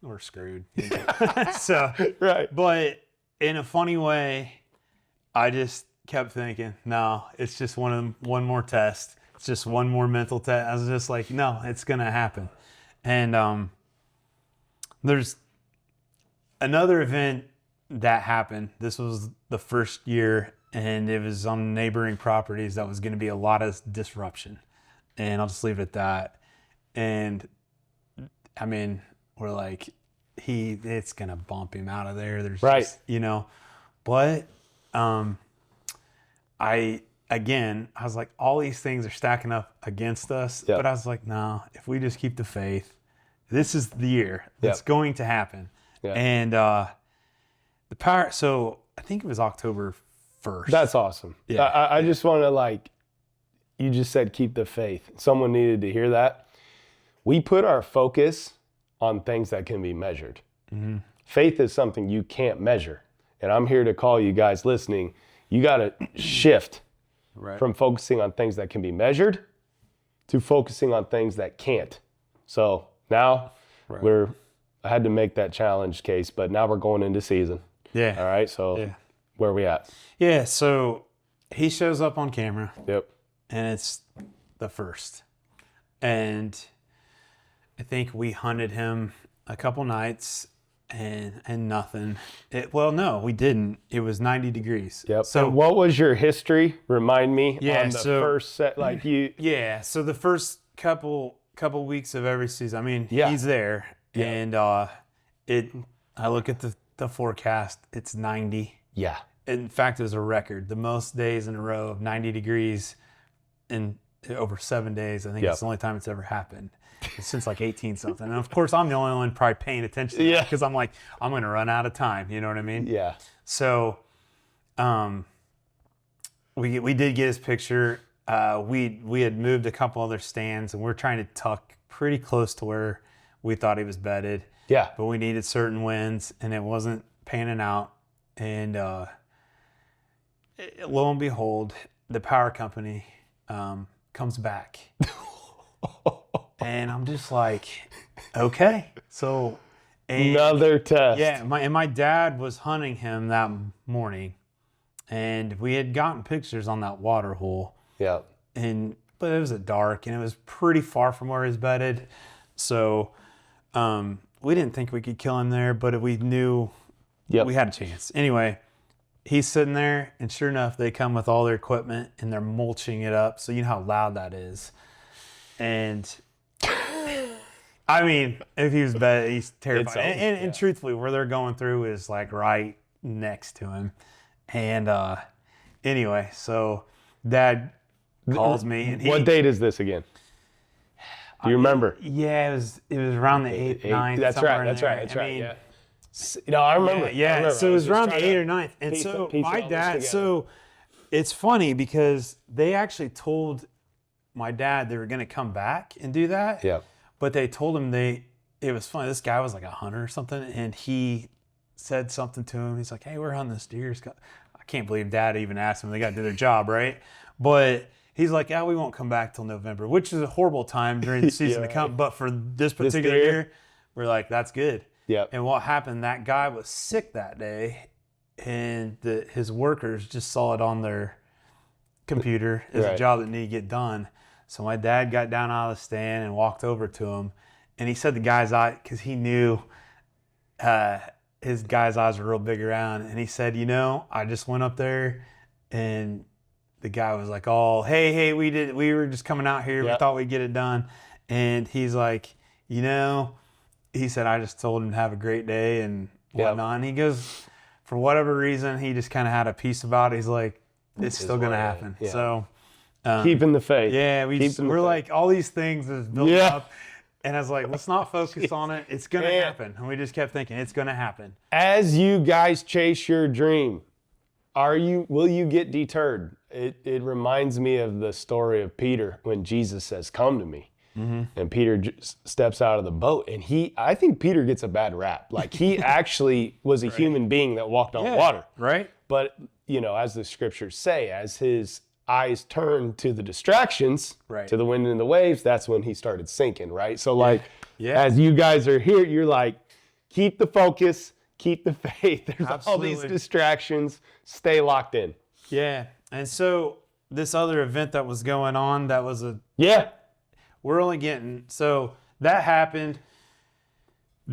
we're screwed. You know? So, right. But in a funny way, I just kept thinking, no, it's just one more test. It's just one more mental test. I was just like, no, it's going to happen. And there's another event that happened. This was the first year, and it was on neighboring properties that was going to be a lot of disruption. And I'll just leave it at that. And I mean, we're like, it's going to bump him out of there. There's just, but I was like, all these things are stacking up against us. But I was like, no, if we just keep the faith, this is the year. It's going to happen. And the power, so I think it was October 1st. That's awesome. Yeah. I just want to, you just said keep the faith. Someone needed to hear that. We put our focus on things that can be measured. Mm-hmm. Faith is something you can't measure. And I'm here to call you guys listening. You got to shift from focusing on things that can be measured to focusing on things that can't. So now I had to make that challenge case, but now we're going into season. Yeah. All right. So where are we at? Yeah. So he shows up on camera. Yep. And it's the first. And I think we hunted him a couple nights and nothing. No, we didn't. It was 90 degrees. Yep. So what was your history? Remind me on the first set, Yeah. So the first couple weeks of every season, I mean, he's there. Yeah. And I look at the forecast, it's 90. Yeah. In fact, it was a record. The most days in a row of 90 degrees in over 7 days. I think it's the only time it's ever happened. Since like 18 something. And of course, I'm the only one probably paying attention to that because I'm like, I'm going to run out of time. You know what I mean? Yeah. So we did get his picture. We had moved a couple other stands, and we're trying to tuck pretty close to where we thought he was bedded. Yeah. But we needed certain winds, and it wasn't panning out. And lo and behold, the power company comes back. And I'm just like, okay. So another test. Yeah, my dad was hunting him that morning, and we had gotten pictures on that water hole. Yeah. But it was at dark, and it was pretty far from where he's bedded. So we didn't think we could kill him there, but we knew we had a chance. Anyway, he's sitting there, and sure enough, they come with all their equipment and they're mulching it up. So you know how loud that is. And I mean, if he was bad, he's terrified. And truthfully, where they're going through is like right next to him. And anyway, so Dad calls me. And what date is this again? Do you remember? Yeah, it was around the 8th, 9th. That's right. Yeah. No, I remember. Yeah. I remember. So it was around the 8th or 9th. And so my dad, so it's funny because they actually told my dad they were going to come back and do that. Yeah. But they told him it was funny. This guy was like a hunter or something. And he said something to him. He's like, hey, we're hunting this deer. I can't believe Dad even asked him. They got to do their job, right? But he's like, yeah, we won't come back till November, which is a horrible time during the season to come. But for this particular year, we're like, that's good. Yeah. And what happened, that guy was sick that day, and his workers just saw it on their computer as a job that needed to get done. So my dad got down out of the stand and walked over to him, and he said the guy's eye, because he knew his guy's eyes were real big around, and he said, I just went up there, and the guy was like, oh, hey, we were just coming out here. We thought we'd get it done. And he's like, he said, I just told him to have a great day and whatnot. And he goes, for whatever reason, he just kind of had a peace about it. He's like, it's still going to happen. Yeah. So keeping the faith. Yeah, we're like, all these things is built up. And I was like, let's not focus on it. It's going to happen. And we just kept thinking, it's going to happen. As you guys chase your dream, will you get deterred? It reminds me of the story of Peter when Jesus says, come to me. Mm-hmm. And Peter steps out of the boat, and I think Peter gets a bad rap. Like, he actually was a human being that walked on water. Right. But, as the scriptures say, as his eyes turned to the distractions, to the wind and the waves, that's when he started sinking, right? So, as you guys are here, you're like, keep the focus, keep the faith. There's all these distractions. Stay locked in. Yeah. And so this other event that was going on, that was we're only getting, so that happened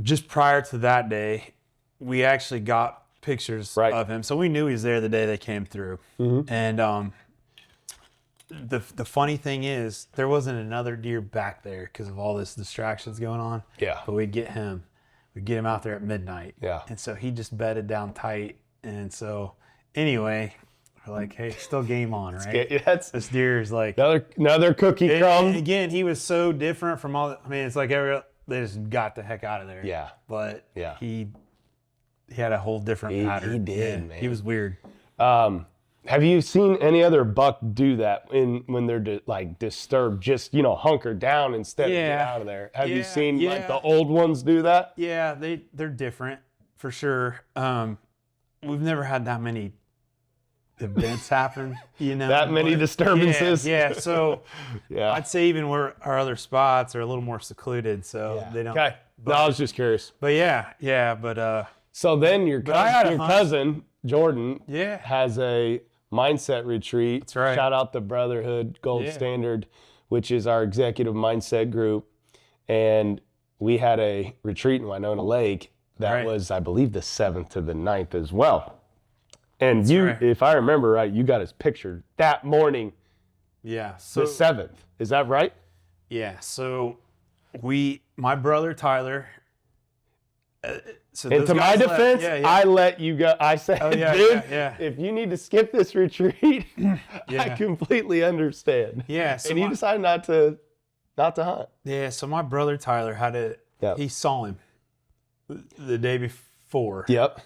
just prior to that day. We actually got pictures of him. So we knew he was there the day they came through. Mm-hmm. And the funny thing is, there wasn't another deer back there because of all this distractions going on. Yeah. But we'd get him out there at midnight. Yeah. And so he just bedded down tight. And so anyway, we're like, hey, still game on, right? This deer is like another cookie crumb. And again, he was so different from all. It's like they just got the heck out of there. Yeah. But he had a whole different pattern. He did, man. He was weird. Have you seen any other buck do that when they're disturbed? Just hunker down instead of get out of there. Have you seen the old ones do that? Yeah, they're different for sure. We've never had that many events happen, that many disturbances. Yeah. So I'd say even where our other spots are a little more secluded, so they don't. Okay. No, I was just curious. But but so then your cousin Jordan Yeah. has a mindset retreat. That's right. Shout out the Brotherhood Gold Standard, which is our executive mindset group. And we had a retreat in Winona Lake that was, I believe, the 7th to the 9th as well. And if I remember right, you got us pictured that morning. Yeah. So the 7th. Is that right? Yeah. So my brother Tyler. And to my defense, I let you go. I said, dude, if you need to skip this retreat, I completely understand. Yeah. So and you decided not to hunt. Yeah. So my brother Tyler had he saw him the day before. Yep.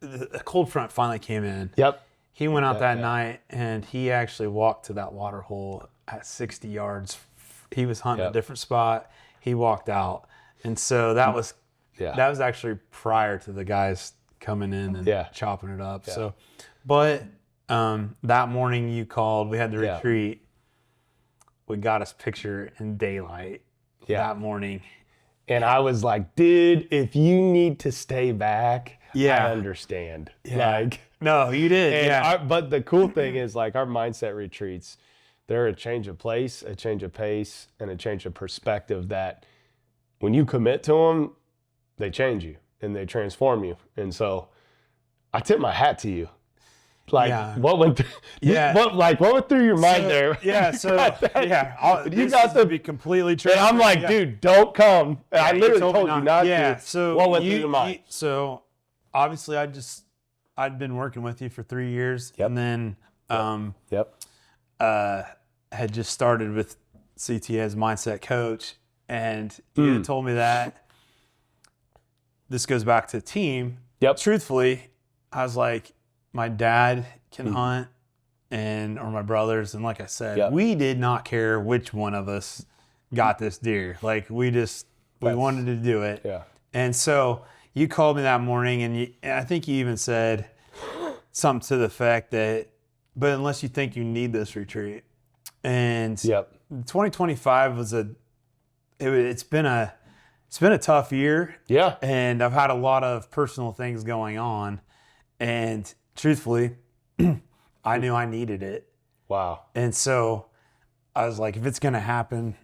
The cold front finally came in. Yep. He went out that night, and he actually walked to that water hole at 60 yards. He was hunting a different spot. He walked out. And so that was actually prior to the guys coming in and chopping it up. Yeah. So, but that morning you called, we had the retreat. We got us picture in daylight that morning. And I was like, dude, if you need to stay back, I understand. Yeah. No, you did. But the cool thing is, our mindset retreats, they're a change of place, a change of pace, and a change of perspective that when you commit to them, they change you and they transform you. And so I tip my hat to you. Like, Yeah. what went through, Yeah. what went through your mind there? Yeah, so You got to to be completely And transparent. I'm like, dude, don't come. And I Yeah, literally me told you not yeah, to. so What went through your mind? So obviously I'd been working with you for 3 years, Yep. and then Yep. had just started with CT as mindset coach, and you had told me that this goes back to team. Yep. Truthfully, I was like, my dad can hunt, or my brothers, and like I said, we did not care which one of us got this deer. Like we wanted to do it. Yeah. And so you called me that morning, and I think you even said something to the effect that, but unless you think you need this retreat. And 2025 was it's been a tough year. Yeah. And I've had a lot of personal things going on. And truthfully, I knew I needed it. Wow. And so I was like, if it's going to happen,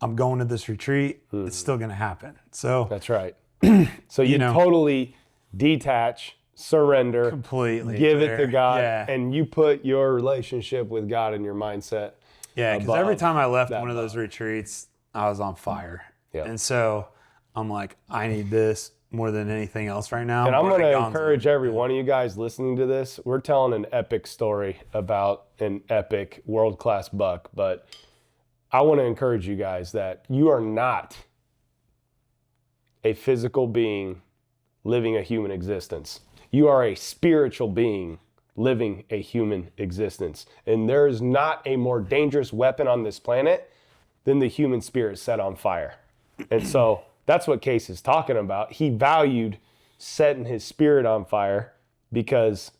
I'm going to this retreat. It's still going to happen. So That's right. So you totally detach, surrender, completely give it to God, Yeah. and you put your relationship with God and your mindset. Yeah, because every time I left one of those retreats, I was on fire. Yeah. And so I'm like, I need this more than anything else right now. And I'm more going to than Gonzo. encourage every one of you guys listening to this. We're telling an epic story about an epic world-class buck, but I want to encourage you guys that you are not a physical being living a human existence. You are a spiritual being living a human existence. And there is not a more dangerous weapon on this planet than the human spirit set on fire. And so that's what Case is talking about. He valued setting his spirit on fire because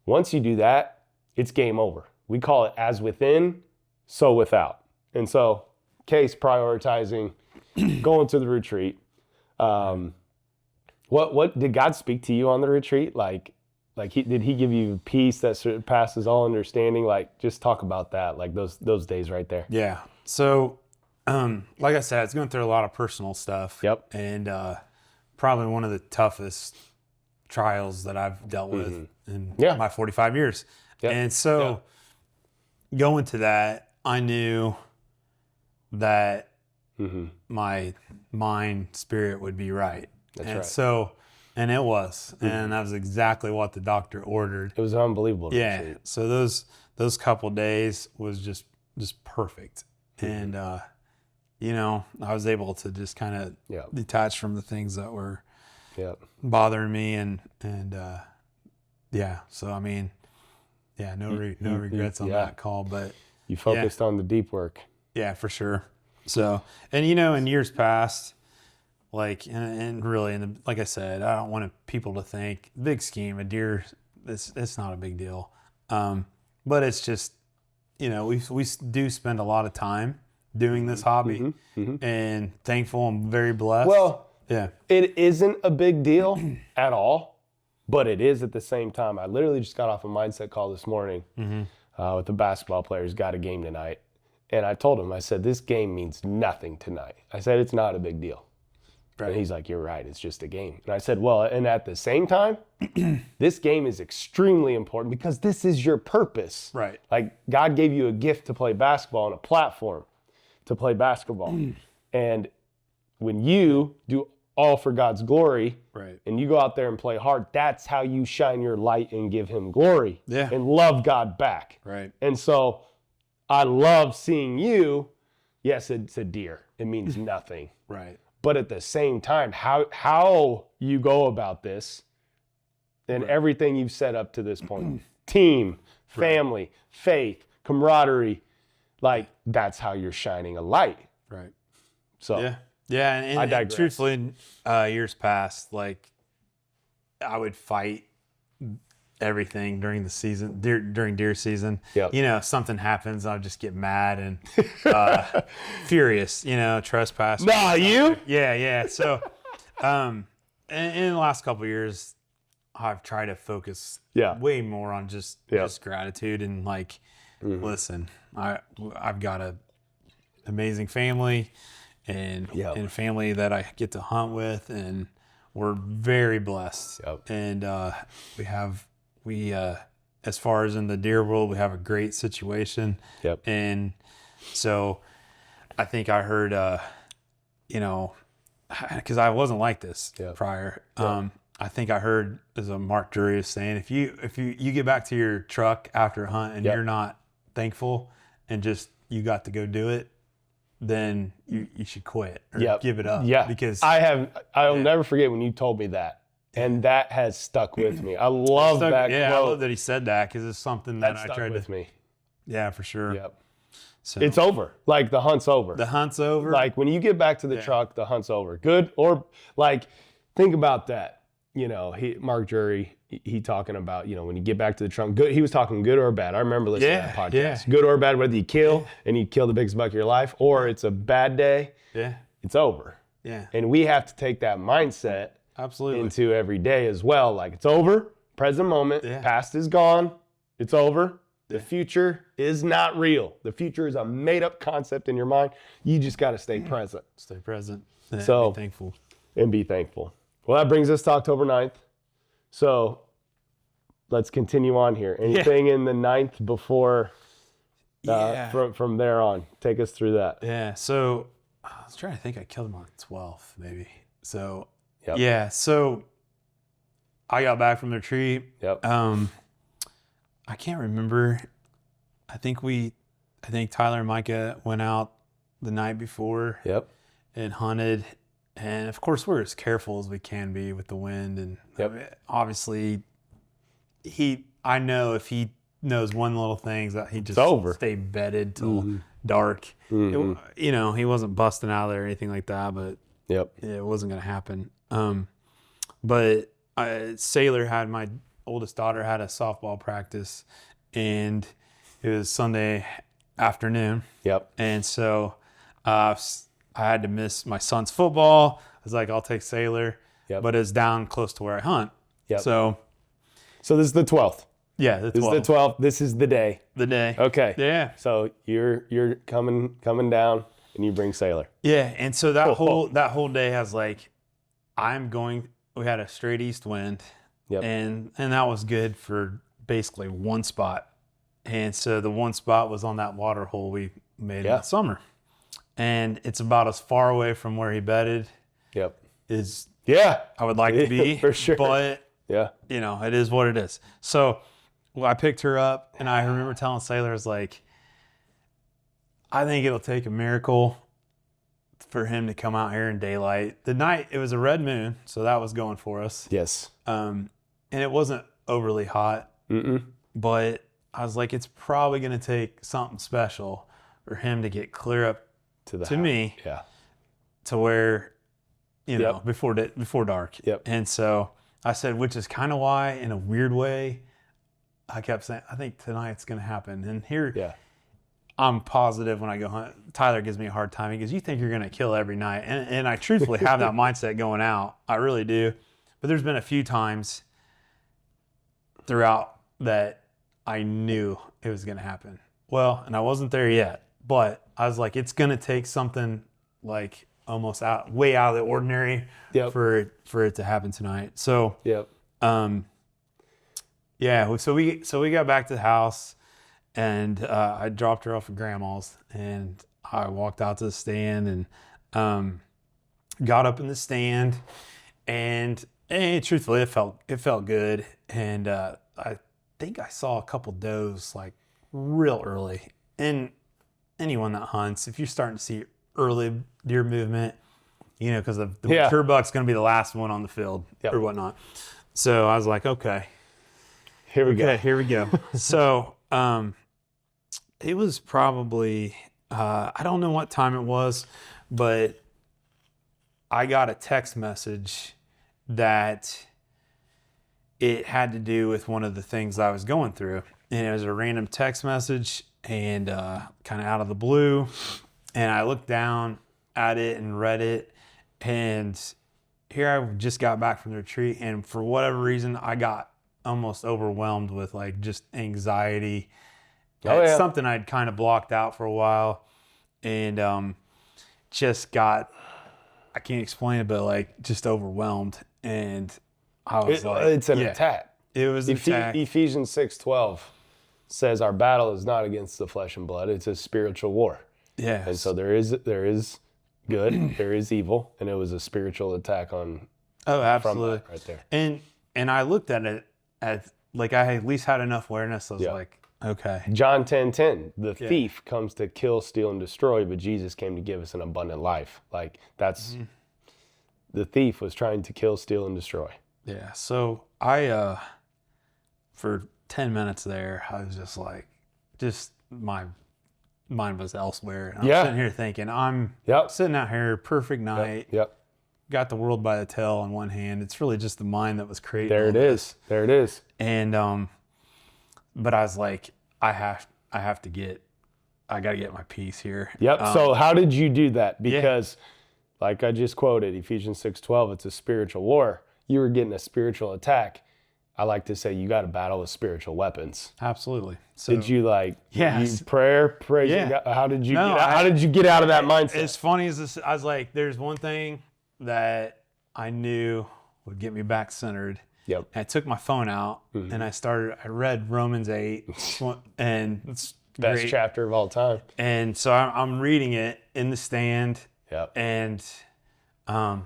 once you do that, it's game over. We call it as within, so without. And so Case prioritizing going to the retreat. What did God speak to you on the retreat? Did he give you peace that surpasses all understanding? Like, just talk about that, like those days right there. Yeah. So, like I said, it's going through a lot of personal stuff. Yep. And probably one of the toughest trials that I've dealt with in my 45 years. Yep. And so going to that, I knew that my mind, spirit would be right. That's and right. So, and it was, and that was exactly what the doctor ordered. It was an unbelievable retreat. So those couple days was just perfect. And, I was able to just kind of detach from the things that were bothering me and so, I mean, no regrets on that call, but you focused on the deep work. Yeah, for sure. So, and in years past, like, and really, like I said, I don't want people to think big scheme, a deer, it's not a big deal. But it's just, we do spend a lot of time doing this hobby and thankful and very blessed. Well, it isn't a big deal at all, but it is at the same time. I literally just got off a mindset call this morning with the basketball player who's got a game tonight. And I told him, I said, this game means nothing tonight. I said, it's not a big deal. Right. And he's like, you're right, it's just a game. And I said, well, and at the same time, this game is extremely important because this is your purpose. Right. Like, God gave you a gift to play basketball and a platform to play basketball. And when you do all for God's glory, and you go out there and play hard, that's how you shine your light and give him glory and love God back. Right. And so I love seeing you. Yes, it's a deer. It means nothing. Right. But at the same time, how you go about this and everything you've set up to this point, team, family, faith, camaraderie, like that's how you're shining a light. Right. So and I digress. Truthfully, years past, like I would fight everything during the season, during deer season. Yep. If something happens, I'll just get mad and furious, trespass. Nah, you? Yeah. So, in the last couple of years, I've tried to focus way more on just gratitude and like, listen, I've got a amazing family and family that I get to hunt with, and we're very blessed. And we as far as in the deer world, we have a great situation. Yep. And so I think I heard, you know, because I wasn't like this prior. I think I heard, as a Mark Drury was saying, if you get back to your truck after a hunt and you're not thankful and just you got to go do it, then you should quit or give it up. Yeah, because I'll never forget when you told me that, and that has stuck with me. I love that quote. I love that he said that, because it's something that I tried with me. Yeah, for sure. Yep. So it's over. Like, the hunt's over. The hunt's over. Like, when you get back to the truck, the hunt's over. Good, or like, think about that. You know, Mark Drury, he talking about, you know, when you get back to the trunk, good. He was talking good or bad. I remember listening to that podcast. Yeah. Good or bad, whether you kill and you kill the biggest buck of your life, or it's a bad day. Yeah. It's over. Yeah. And we have to take that mindset into every day as well. Like, it's over, present moment, past is gone, it's over. The future is not real. The future is a made-up concept in your mind. You just got to stay present. Stay present. So, be thankful. And be thankful. Well, that brings us to October 9th. So let's continue on here. Anything in the 9th before, from there on? Take us through that. Yeah. So I was trying to think. I killed him on the 12th, maybe. So, So I got back from the retreat. Yep. I can't remember. I think Tyler and Micah went out the night before. Yep. And hunted. And of course, we're as careful as we can be with the wind. And obviously, I know if he knows one little thing, that he just stay bedded till dark. It, you know, he wasn't busting out of there or anything like that, but it wasn't going to happen. But Sailor had, my oldest daughter had a softball practice, and it was Sunday afternoon. Yep. And so I had to miss my son's football. I was like, I'll take Sailor, but it's down close to where I hunt. Yep. So this is the 12th. Yeah, the 12th. This is the 12th. This is the day. The day. Okay. Yeah. So you're coming down, and you bring Sailor. Yeah, and so that whole day has like, we had a straight east wind. Yep. And that was good for basically one spot. And so the one spot was on that water hole we made in the summer. And it's about as far away from where he bedded as I would like to be. For sure. But, you know, it is what it is. So I picked her up, and I remember telling Sailor, I was like, I think it'll take a miracle for him to come out here in daylight. The night, it was a red moon, so that was going for us. Yes. And it wasn't overly hot. But I was like, it's probably going to take something special for him to get clear up to me, to where, you know, before dark. And so I said, which is kind of why, in a weird way, I kept saying, I think tonight's going to happen. And here, I'm positive when I go hunt. Tyler gives me a hard time. He goes, you think you're going to kill every night. And I truthfully have that mindset going out. I really do. But there's been a few times throughout that I knew it was going to happen. Well, and I wasn't there yet. But I was like, it's going to take something like almost way out of the ordinary for it to happen tonight. So, so we got back to the house, and I dropped her off at grandma's, and I walked out to the stand and got up in the stand, and truthfully, it felt good. And I think I saw a couple does like real early. And anyone that hunts, if you're starting to see early deer movement, you know, because the mature buck's going to be the last one on the field or whatnot. So I was like, okay, here we go. So it was probably, I don't know what time it was, but I got a text message that it had to do with one of the things I was going through. And it was a random text message, and kind of out of the blue. And I looked down at it and read it. And here I just got back from the retreat. And for whatever reason, I got almost overwhelmed with like just anxiety. It's something I'd kind of blocked out for a while. And just got, I can't explain it, but like just overwhelmed. And I was like, it's an attack. It was an attack. Ephesians 6:12 says our battle is not against the flesh and blood. It's a spiritual war. Yes. And so there is good, there is evil, and it was a spiritual attack on. Oh, absolutely. From that right there. And I looked at it as like I at least had enough awareness. I was like, okay. John 10:10, the thief comes to kill, steal, and destroy, but Jesus came to give us an abundant life. Like that's the thief was trying to kill, steal, and destroy. Yeah. So I for 10 minutes there, I was just like, my mind was elsewhere. And I'm sitting here thinking, I'm sitting out here, perfect night. Yep. Got the world by the tail on one hand. It's really just the mind that was creating. There it is. There it is. And but I was like, I got to get my peace here. Yep. So how did you do that? Because like I just quoted Ephesians 6:12, it's a spiritual war. You were getting a spiritual attack. I like to say you got to battle with spiritual weapons. Absolutely. So, did you yes. praising God? How did you how did you get out of that mindset? As funny as this, I was like, there's one thing that I knew would get me back centered. Yep. And I took my phone out and I read Romans 8 and it's best great. chapter of all time. And so I'm reading it in the stand. Yep. And I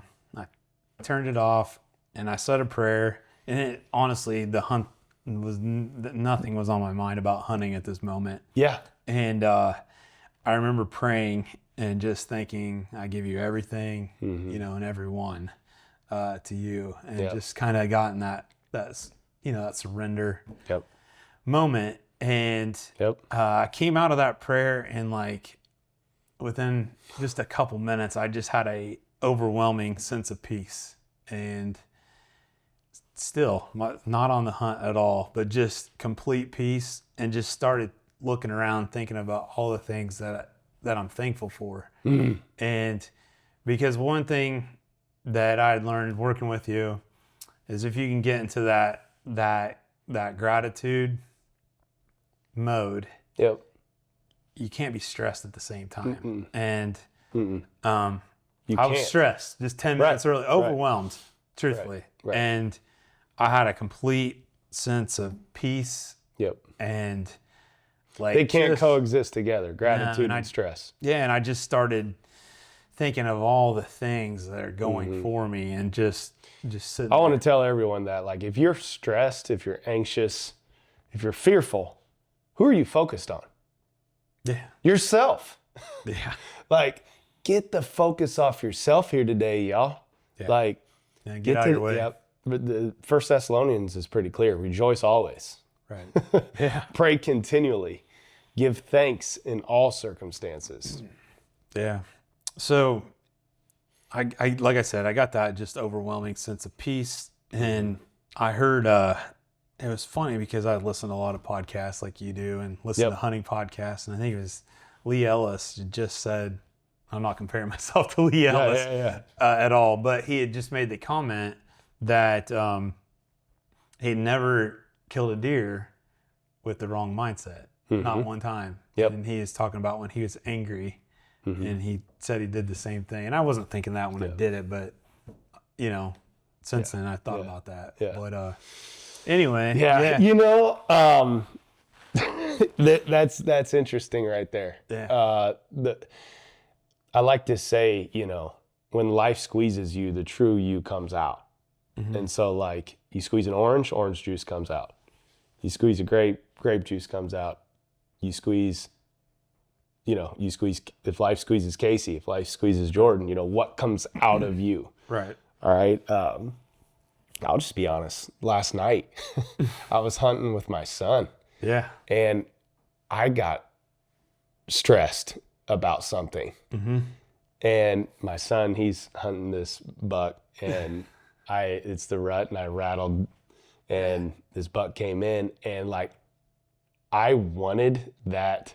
turned it off and I said a prayer. And honestly, the hunt nothing was on my mind about hunting at this moment. Yeah. And I remember praying and just thinking, I give you everything, and everyone to you. And just kind of gotten that surrender moment. And I came out of that prayer and like within just a couple minutes, I just had a overwhelming sense of peace. And still not on the hunt at all, but just complete peace, and just started looking around thinking about all the things that I'm thankful for. And because one thing that I had learned working with you is if you can get into that gratitude mode, you can't be stressed at the same time. And I was stressed just 10 minutes early, overwhelmed, truthfully. Right. And I had a complete sense of peace. And like they can't coexist together, gratitude and stress. Yeah, and I just started thinking of all the things that are going for me and just sitting I want to tell everyone that, like, if you're stressed, if you're anxious, if you're fearful, who are you focused on? Yeah. Yourself. Yeah. Like, get the focus off yourself here today, y'all. Yeah. Like, get out of your way. Yep. But the 1 Thessalonians is pretty clear. Rejoice always. Right. Yeah. Pray continually. Give thanks in all circumstances. Yeah. So I like I said, I got that just overwhelming sense of peace. And I heard it was funny because I listened to a lot of podcasts like you do and listen to hunting podcasts. And I think it was Lee Ellis just said, I'm not comparing myself to Lee Ellis at all, but he had just made the comment that he'd never killed a deer with the wrong mindset, not one time. And he is talking about when he was angry, and he said he did the same thing. And I wasn't thinking that when I did it, but since then I thought about that. But anyway, that's interesting right there. I like to say, when life squeezes you, the true you comes out. And so, like, you squeeze an orange juice comes out. You squeeze a grape juice comes out. You squeeze, if life squeezes Casey, if life squeezes Jordan, what comes out of you? Right. All right. I'll just be honest. Last night, I was hunting with my son. Yeah. And I got stressed about something. And my son, he's hunting this buck, and it's the rut, and I rattled, and this buck came in, and like, I wanted that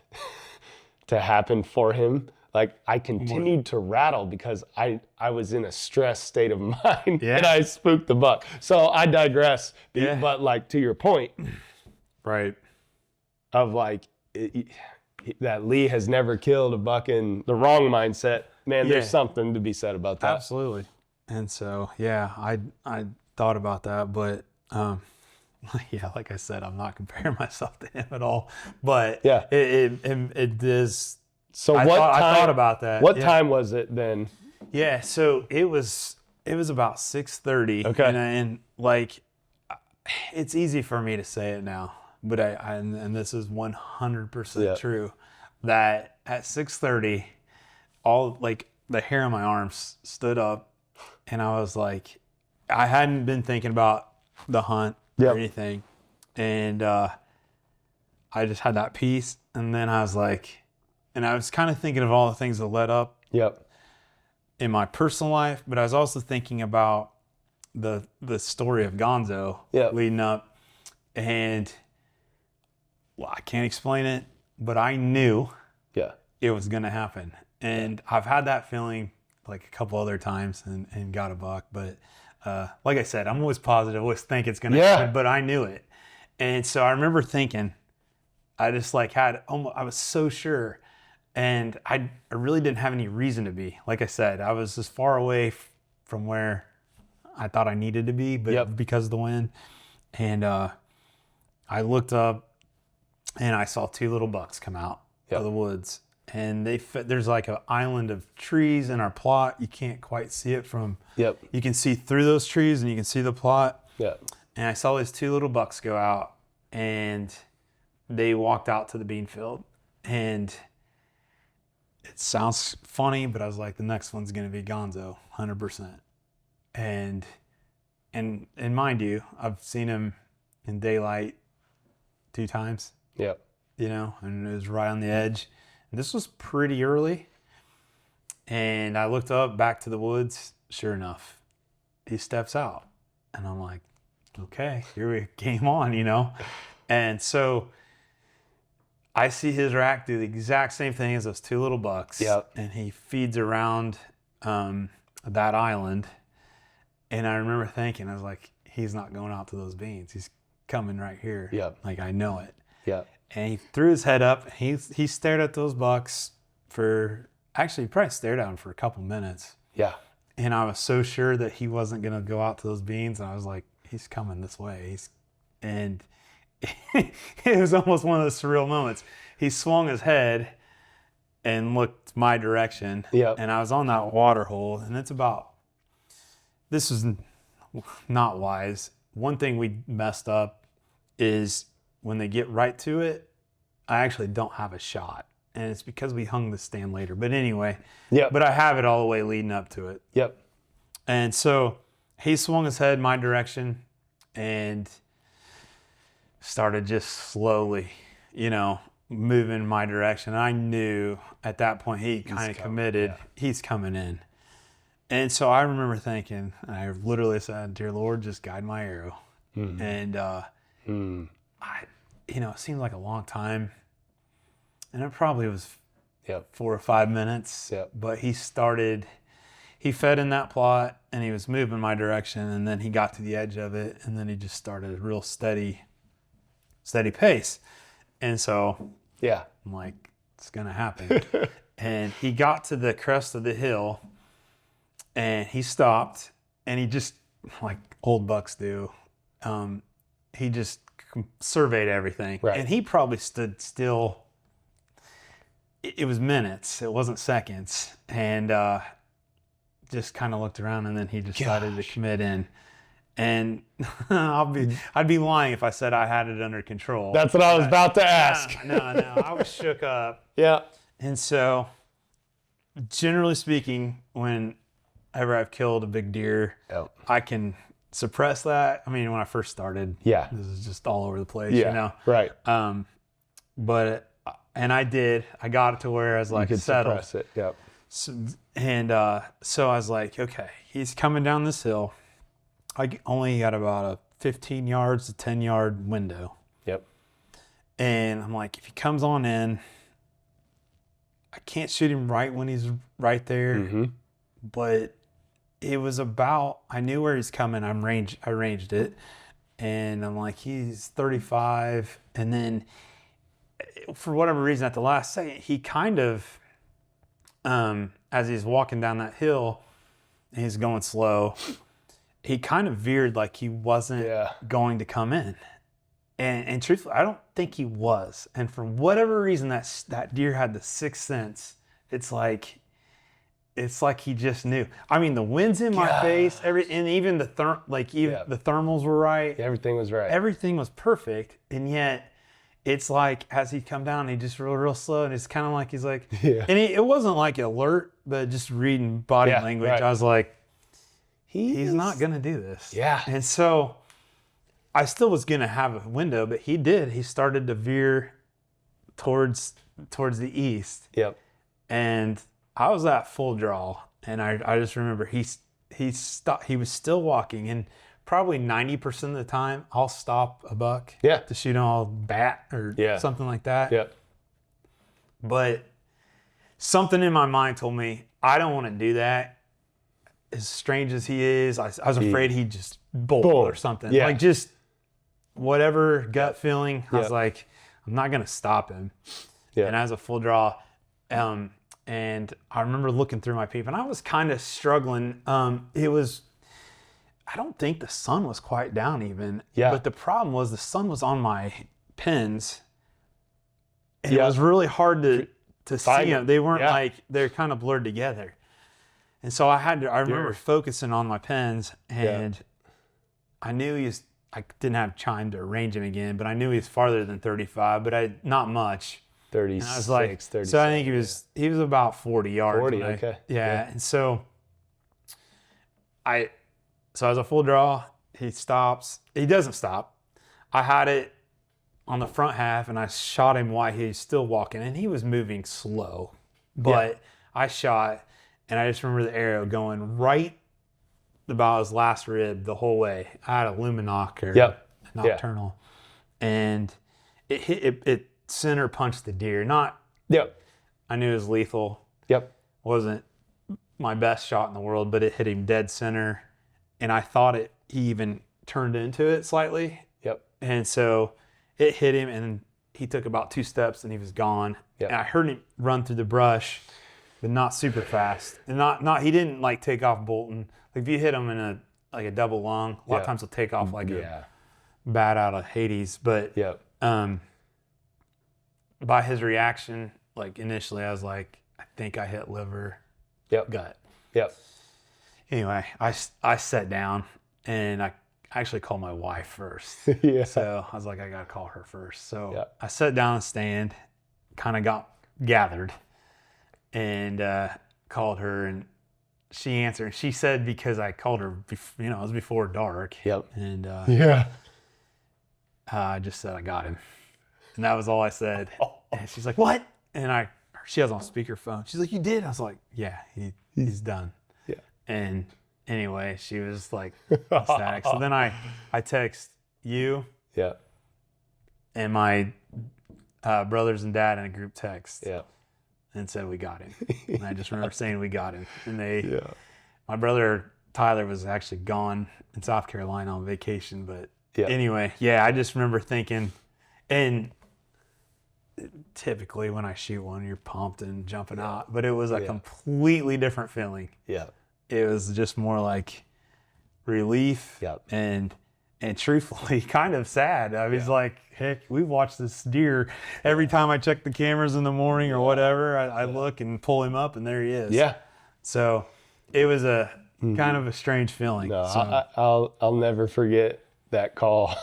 to happen for him. Like, I continued to rattle because I was in a stressed state of mind, and I spooked the buck. So I digress, but like, to your point, right, of like, that Lee has never killed a buck in the wrong mindset. Man, there's something to be said about that. Absolutely. And so, I thought about that, but Yeah, like I said, I'm not comparing myself to him at all, but Yeah. it is. So I thought about that. What Yeah. time was it then? Yeah, so it was about 6:30. Okay. And like, it's easy for me to say it now, but and this is 100% Yeah. true, that at 6:30, all like the hair on my arms stood up, and I was like, I hadn't been thinking about the hunt Yep. or anything, and I just had that peace, and then I was like, and I was kind of thinking of all the things that led up Yep. in my personal life, but I was also thinking about the story of Gonzo Yep. leading up, and well, I can't explain it, but I knew Yeah. it was going to happen. And I've had that feeling like a couple other times and got a buck, but like I said, I'm always positive, always think it's going to happen, but I knew it. And so I remember thinking, I just like had almost, I was so sure, and I really didn't have any reason to be. Like I said, I was as far away from where I thought I needed to be, but because of the wind. And I looked up and I saw two little bucks come out of the woods, and there's like an island of trees in our plot. You can't quite see it from. You can see through those trees and you can see the plot. And I saw these two little bucks go out, and they walked out to the bean field, and it sounds funny, but I was like, the next one's going to be Gonzo, 100%. And mind you, I've seen him in daylight 2 times. You know, and it was right on the edge. And this was pretty early. And I looked up back to the woods. Sure enough, he steps out, and I'm like, okay, here we game on, you know. And so I see his rack do the exact same thing as those two little bucks. And he feeds around that island. And I remember thinking, I was like, he's not going out to those beans. He's coming right here. Like, I know it. And he threw his head up. He stared at those bucks for, actually, he probably stared at them for a couple minutes. And I was so sure that he wasn't going to go out to those beans. And I was like, he's coming this way. And it was almost one of those surreal moments. He swung his head and looked my direction. And I was on that water hole. And it's about, this is not wise. One thing we messed up is when they get right to it, I actually don't have a shot. And it's because we hung the stand later. But anyway, but I have it all the way leading up to it. And so he swung his head my direction and started just slowly, you know, moving my direction. I knew at that point he kind of committed, he's coming in. And so I remember thinking, I literally said, "Dear Lord, just guide my arrow." And you know, it seemed like a long time, and it probably was 4 or 5 minutes. But he fed in that plot, and he was moving my direction, and then he got to the edge of it, and then he just started a real steady pace. And so I'm like, it's gonna happen. And he got to the crest of the hill, and he stopped, and he just, like old bucks do, he just surveyed everything. And he probably stood still. It was minutes. It wasn't seconds. And just kind of looked around, and then he decided to commit in. And I'd be lying if I said I had it under control. That's what I was about to ask. No, I was shook up. And so, generally speaking, whenever I've killed a big deer, I can suppress that. I mean, when I first started, this is just all over the place, you know? But, and I did. I got it to where I was like, settled. Suppress it, So I was like, okay, he's coming down this hill. I only got about a 15 yards to 10 yard window. And I'm like, if he comes on in, I can't shoot him right when he's right there. But it was about, I knew where he's coming. I ranged it. And I'm like, he's 35. And then for whatever reason, at the last second, he kind of, as he's walking down that hill, and he's going slow, he kind of veered like he wasn't going to come in. And truthfully, I don't think he was. And for whatever reason, that deer had the sixth sense. It's like he just knew. I mean, the wind's in my face, and even the the thermals were right. Everything was right. Everything was perfect, and yet it's like as he come down, he just real slow, and it's kind of like he's like, and it wasn't like alert, but just reading body language, I was like, he's not gonna do this. Yeah. And so I still was gonna have a window, but he did. He started to veer towards the east. Yep. And I was at full draw, and I just remember he stopped. He was still walking, and probably 90% of the time I'll stop a buck to shoot on a bat or something like that. Yep. But something in my mind told me I don't want to do that. As strange as he is, I was afraid he'd just bolt or something. Yeah. Like just whatever gut feeling. I was like, I'm not gonna stop him. Yeah. And as a full draw, and I remember looking through my peep, and I was kind of struggling. It was, I don't think the sun was quite down even. Yeah. But the problem was the sun was on my pins, and it was really hard to see them. They weren't like, they're kind of blurred together. And so I remember focusing on my pins, and I knew I didn't have time to range him again, but I knew he was farther than 35, but not much. 36, and I was like, 36. So I think he was about 40 yards. 40, okay. Yeah. And so as a full draw, he stops. He doesn't stop. I had it on the front half, and I shot him while he's still walking, and he was moving slow. But I shot, and I just remember the arrow going right about his last rib the whole way. I had a Luminoc or nocturnal, and it hit it center punched the deer. I knew it was lethal. Wasn't my best shot in the world, but it hit him dead center, and I thought he even turned into it slightly. And so it hit him, and he took about 2 steps, and he was gone. And I heard him run through the brush, but not super fast. And he didn't like take off bolting. Like if you hit him in a double lung, a lot of times he'll take off like a bat out of Hades. But by his reaction, like initially I was like, I think I hit liver, gut. Anyway, I sat down, and I actually called my wife first. So I was like, I got to call her first. So I sat down and stand, kind of got gathered, and called her, and she answered. She said, because I called her, it was before dark. And I just said, I got him. And that was all I said. And she's like, what? And she has on speakerphone. She's like, you did? I was like, yeah, he's done. And anyway, she was like ecstatic. So then I text you and my brothers and dad in a group text and said, we got him. And I just remember saying we got him. And my brother Tyler was actually gone in South Carolina on vacation. But anyway, I just remember thinking, and typically when I shoot one, you're pumped and jumping out, but it was a completely different feeling. It was just more like relief and truthfully kind of sad. I was like, heck, we watched this deer every time I check the cameras in the morning or whatever. I look and pull him up, and there he is. So it was a kind of a strange feeling. No, so, I'll never forget that call.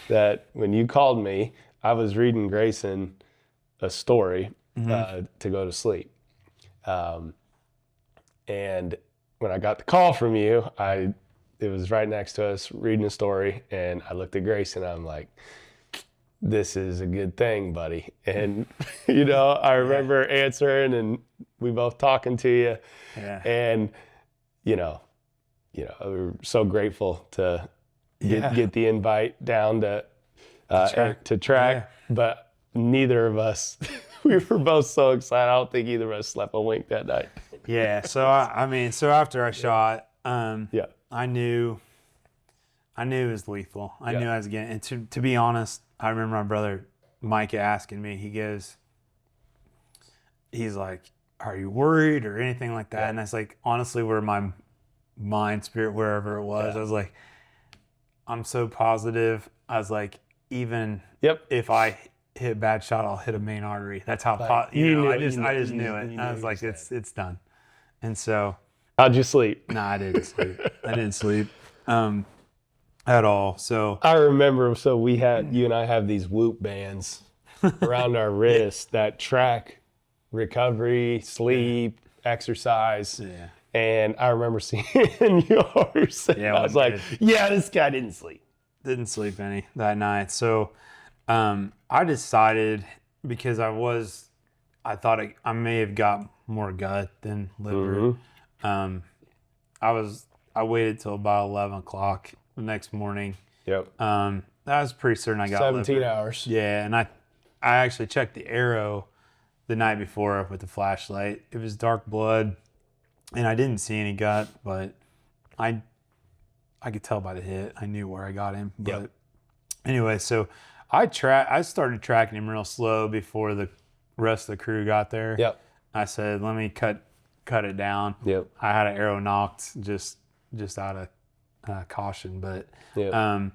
That when you called me, I was reading Grayson a story to go to sleep. And when I got the call from you, it was right next to us reading a story, and I looked at Grayson, and I'm like, this is a good thing, buddy. And, I remember answering, and we both talking to you. And, we were so grateful to get the invite down to track. But neither of us, we were both so excited. I don't think either of us slept a wink that night. So after I shot, I knew it was lethal. I knew I was getting, and to be honest, I remember my brother Mike asking me, he's like, are you worried or anything like that? And I was like, honestly, where my mind, spirit, wherever it was, I was like, I'm so positive. I was like, even Yep. if I hit a bad shot, I'll hit a main artery. That's how I just knew it. I was like, it's done. And so, how'd you sleep? no, I didn't sleep. I didn't sleep at all. So I remember, so you and I have these Whoop bands around our wrists that track recovery, sleep, exercise. yeah, And I remember seeing yours. Yeah, I was like, yeah, this guy didn't sleep. didn't sleep any that night. So I decided, because I thought I may have got more gut than liver. I waited till about 11 o'clock the next morning. Yep. I was pretty certain I got 17 liver. hours. Yeah, and I actually checked the arrow the night before with the flashlight. It was dark blood, and I didn't see any gut, but I could tell by the hit. I knew where I got him. But anyway, so I started tracking him real slow before the rest of the crew got there. Yep. I said, let me cut it down. Yep. I had an arrow knocked just out of caution, but Yep.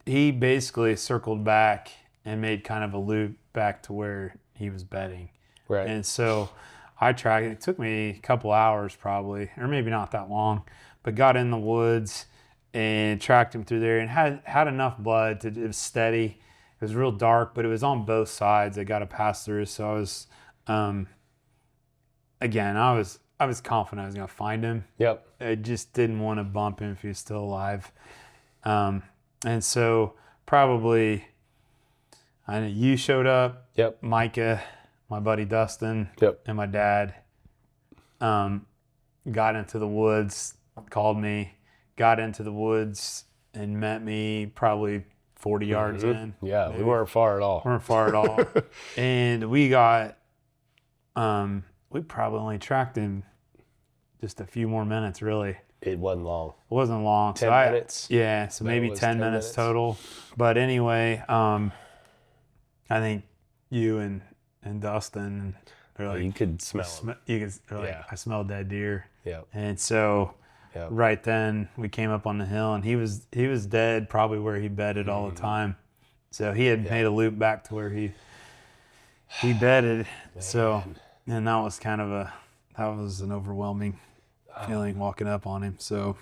he basically circled back and made kind of a loop back to where he was bedding. Right. And so I tracked it. It took me a couple hours probably, or maybe not that long, but got in the woods and tracked him through there and had enough blood it was steady. It was real dark, but it was on both sides. I got to pass through. So I was, again, I was confident I was going to find him. Yep. I just didn't want to bump him if he was still alive. And so probably, I know you showed up. Yep. Micah, my buddy Dustin, Yep. and my dad got into the woods, called me, got into the woods, and met me probably 40 yards in. Yeah, maybe. we weren't far at all. Weren't far at all. And we got, we probably only tracked him just a few more minutes, really. It wasn't long. It wasn't long. 10 minutes? Yeah, so maybe 10 minutes total. But anyway, I think you and Dustin, they're like, you could smell him. they're like, I smelled that deer. Yep. And so Yep. right then we came up on the hill, and he was dead, probably where he bedded all the time. So he had made a loop back to where he bedded. Man. So, and that was an overwhelming feeling walking up on him. So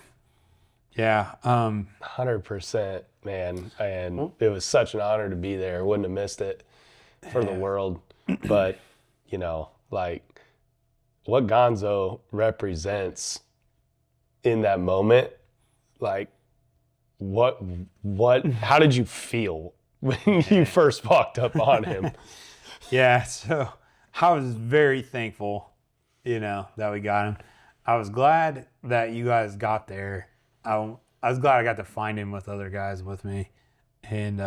yeah. 100%, man. And it was such an honor to be there. Wouldn't have missed it for the world. But, like what Gonzo represents in that moment, like how did you feel when you first walked up on him? Yeah, so I was very thankful, that we got him. I was glad that you guys got there. I was glad I got to find him with other guys with me. And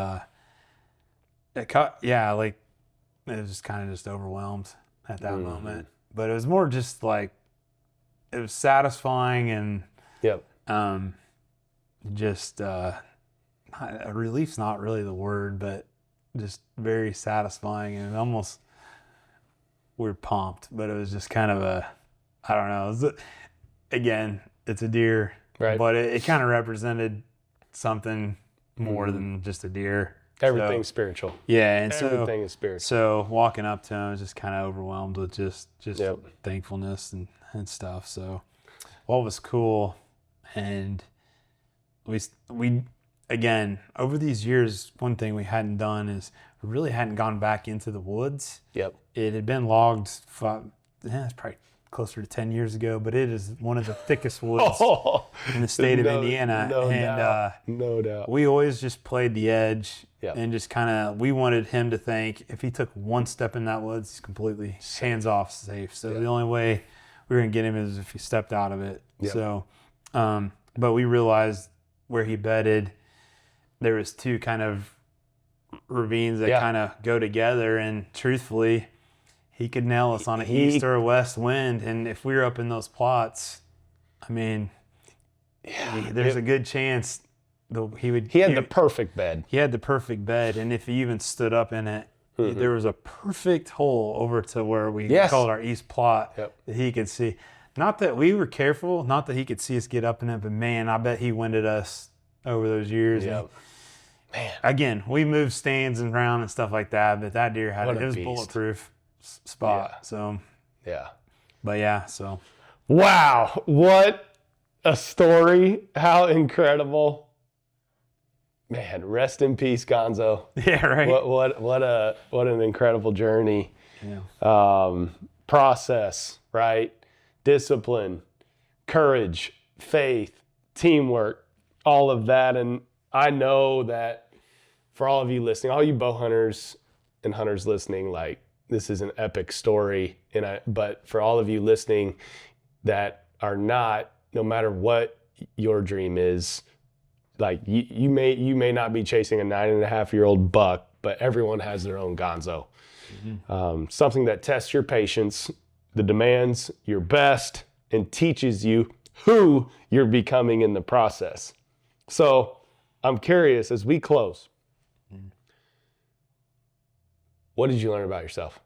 it was just kind of just overwhelmed at that moment. But it was more just like, it was satisfying and Yep. Just a relief's not really the word, but just very satisfying, and almost we were pumped, but it was just kind of I don't know. Again, it's a deer, right? But it kind of represented something more than just a deer. Everything's spiritual. Yeah, and everything is spiritual. So walking up to him, I was just kind of overwhelmed with just Yep. thankfulness and stuff. So what was cool, and we again, over these years, one thing we hadn't done is we really hadn't gone back into the woods. Yep. It had been logged, it's probably closer to 10 years ago, but it is one of the thickest woods in the state of Indiana. No doubt. We always just played the edge. Yep. And just kind of, we wanted him to think if he took one step in that woods, he's completely hands-off safe. So the only way we were going to get him is if he stepped out of it. Yep. So, but we realized where he bedded, there was two kind of ravines that kind of go together, and truthfully, he could nail us on an east or a west wind. And if we were up in those plots, I mean, there's a good chance he had the perfect bed. He had the perfect bed, and if he even stood up in it, there was a perfect hole over to where we called our east plot that he could see. Not that we were careful, not that he could see us get up in it, but man, I bet he winded us over those years. Yep. Man. Again, we moved stands around and stuff like that, but that deer had What it a was beast. bulletproof spot. Yeah. So, Yeah. but yeah, so Wow. What a story. How incredible. Man, rest in peace, Gonzo. yeah, right. What an incredible journey. Yeah. Process, right? Discipline, courage, faith, teamwork, all of that. And I know that for all of you listening, all you bow hunters and hunters listening, like this is an epic story. But for all of you listening that are not, no matter what your dream is, like you may not be chasing a 9.5-year-old buck, but everyone has their own Gonzo. Something that tests your patience, the demands your best, and teaches you who you're becoming in the process. So I'm curious, as we close, what did you learn about yourself?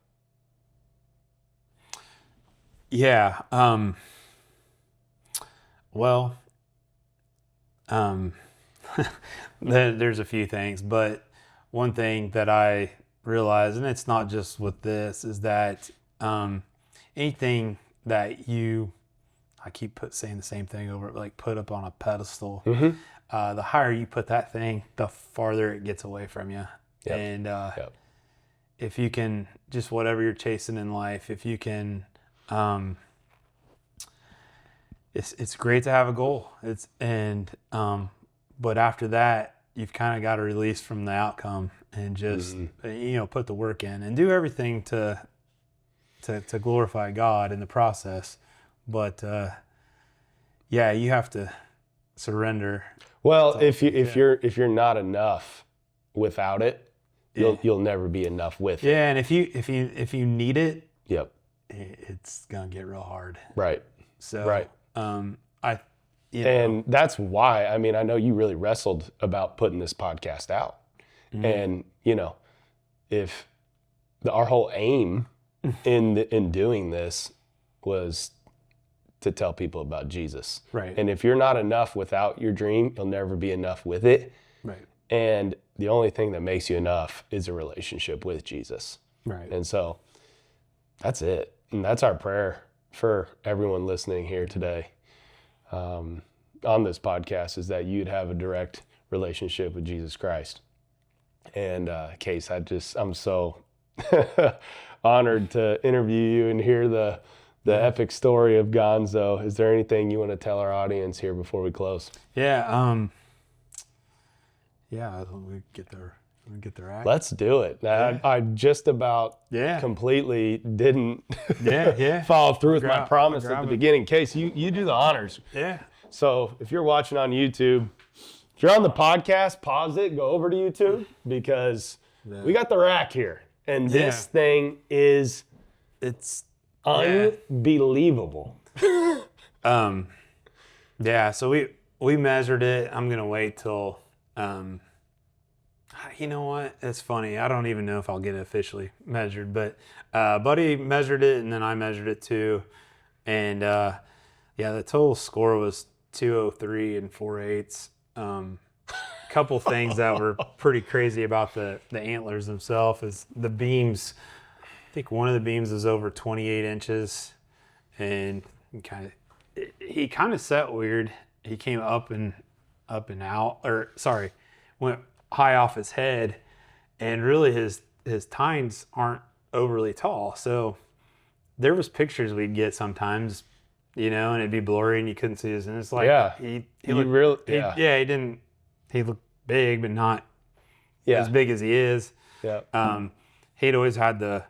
Yeah. Well, there's a few things, but one thing that I realized, and it's not just with this, is that anything that I keep saying the same thing over, like put up on a pedestal, the higher you put that thing, the farther it gets away from you. Yep. And Yep. if you can, just whatever you're chasing in life, if you can, it's great to have a goal. But after that, you've kind of got to release from the outcome and just put the work in and do everything to glorify God in the process. But yeah, you have to surrender. Well, if you're not enough without it, you'll never be enough with it. Yeah, and if you need it, Yep. it's gonna get real hard. Right. So Right. And that's why, I mean, I know you really wrestled about putting this podcast out. And, if our whole aim in doing this was to tell people about Jesus. Right. And if you're not enough without your dream, you'll never be enough with it. Right. And the only thing that makes you enough is a relationship with Jesus. Right. And so that's it. And that's our prayer for everyone listening here today on this podcast, is that you'd have a direct relationship with Jesus Christ. And Case, I'm so honored to interview you and hear the epic story of Gonzo. Is there anything you want to tell our audience here before we close? Yeah. We get their act. Let's do it. I just about completely didn't follow through with my promise at the beginning. Case, you do the honors. Yeah. So if you're watching on YouTube, if you're on the podcast, pause it, go over to YouTube, because we got the rack here. And this thing is unbelievable. So we measured it. I'm gonna wait till you know what? It's funny. I don't even know if I'll get it officially measured, but Buddy measured it and then I measured it too. And the total score was 203 and 4/8. Couple things that were pretty crazy about the antlers themselves is the beams. I think one of the beams is over 28 inches, and he kind of set weird. He came up and out, went high off his head, and really his tines aren't overly tall. So there was pictures we'd get sometimes, and it'd be blurry and you couldn't see his. And it's like he looked big, but not as big as he is. Yeah. He'd always had the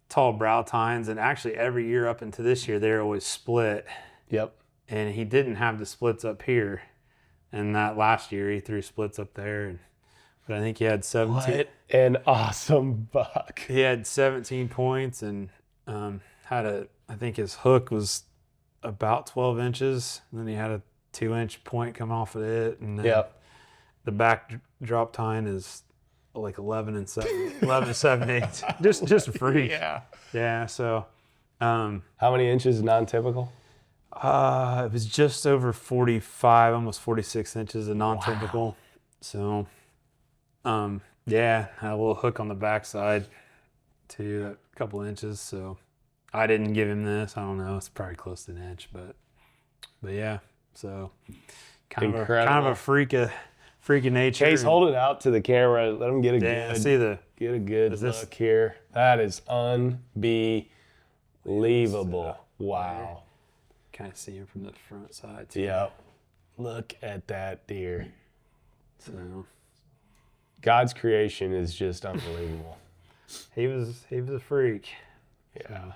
tall brow tines, and actually every year up into this year they're always split. Yep. And he didn't have the splits up here, and that last year he threw splits up there. But I think he had 17. What an awesome buck. He had 17 points and I think his hook was about 12 inches. And then he had a 2-inch point come off of it. And then the back drop tine is like 11 7/8. Just a freak. Yeah. So, how many inches is non-typical? It was just over 45, almost 46 inches of non-typical. Wow. So, Yeah, had a little hook on the backside to a couple inches. So I didn't give him this. I don't know. It's probably close to an inch, but yeah. So kind of a freak of nature. Case, hold it out to the camera. Let him get a good this, look here. That is unbelievable. Wow. Kind of see him from the front side too. Yep. Look at that deer. So God's creation is just unbelievable. He was a freak. Yeah. So,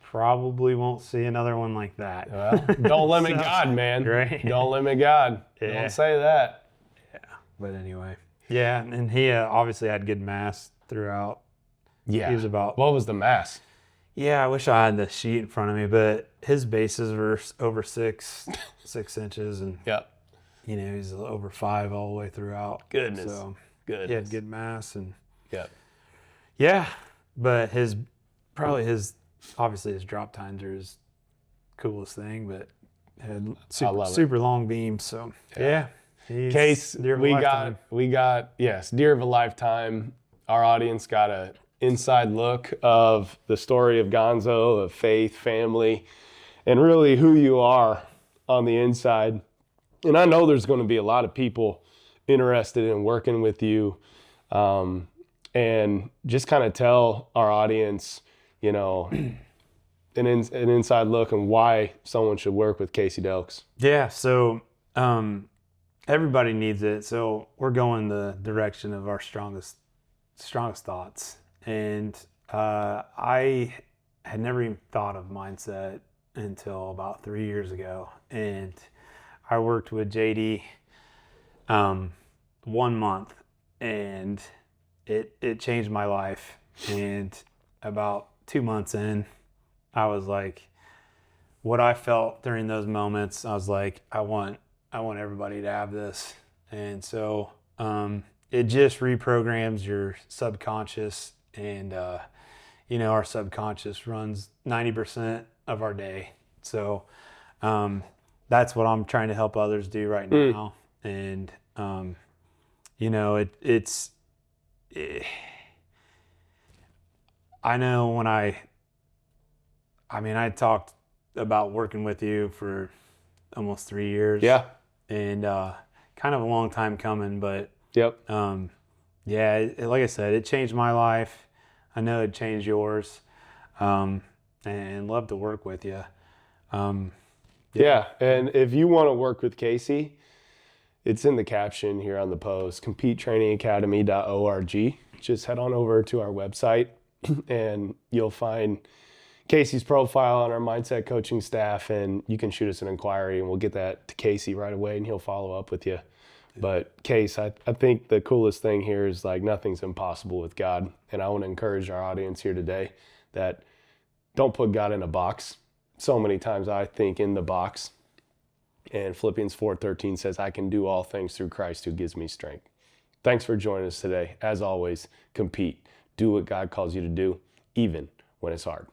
probably won't see another one like that. Well, don't limit God, man. Right. Don't limit God. Yeah. Don't say that. Yeah. But anyway. Yeah, and he obviously had good mass throughout. Yeah. He was about. What was the mass? Yeah, I wish I had the sheet in front of me, but his bases were over 6 inches, and Yep. you know, he's over 5 all the way throughout. Goodness. So Goodness. he had good mass, and Yep. yeah, but obviously his drop tines are his coolest thing, but had super long beams. So yeah. Case, we got deer of a lifetime. Our audience got a inside look of the story of Gonzo, of faith, family, and really who you are on the inside. And I know there's going to be a lot of people interested in working with you, and just kind of tell our audience, you know, an inside look on why someone should work with Casey Delks. Yeah, so everybody needs it. So we're going the direction of our strongest thoughts. And I had never even thought of mindset until about 3 years ago. And I worked with JD 1 month, and it changed my life. And about 2 months in, I was like, what I felt during those moments, I was like, I want everybody to have this. And so it just reprograms your subconscious, and you know, our subconscious runs 90% of our day. So that's what I'm trying to help others do right now. And you know, I know when I talked about working with you for almost 3 years. Yeah. And kind of a long time coming, but Yep. yeah, like I said, it changed my life. I know it changed yours, and love to work with you. Yeah, and if you want to work with Casey, it's in the caption here on the post, competetrainingacademy.org. Just head on over to our website and you'll find Casey's profile on our mindset coaching staff, and you can shoot us an inquiry and we'll get that to Casey right away and he'll follow up with you. But Case, I think the coolest thing here is like nothing's impossible with God. And I want to encourage our audience here today that don't put God in a box. So many times I think in the box. And Philippians 4:13 says, I can do all things through Christ who gives me strength. Thanks for joining us today. As always, compete. Do what God calls you to do, even when it's hard.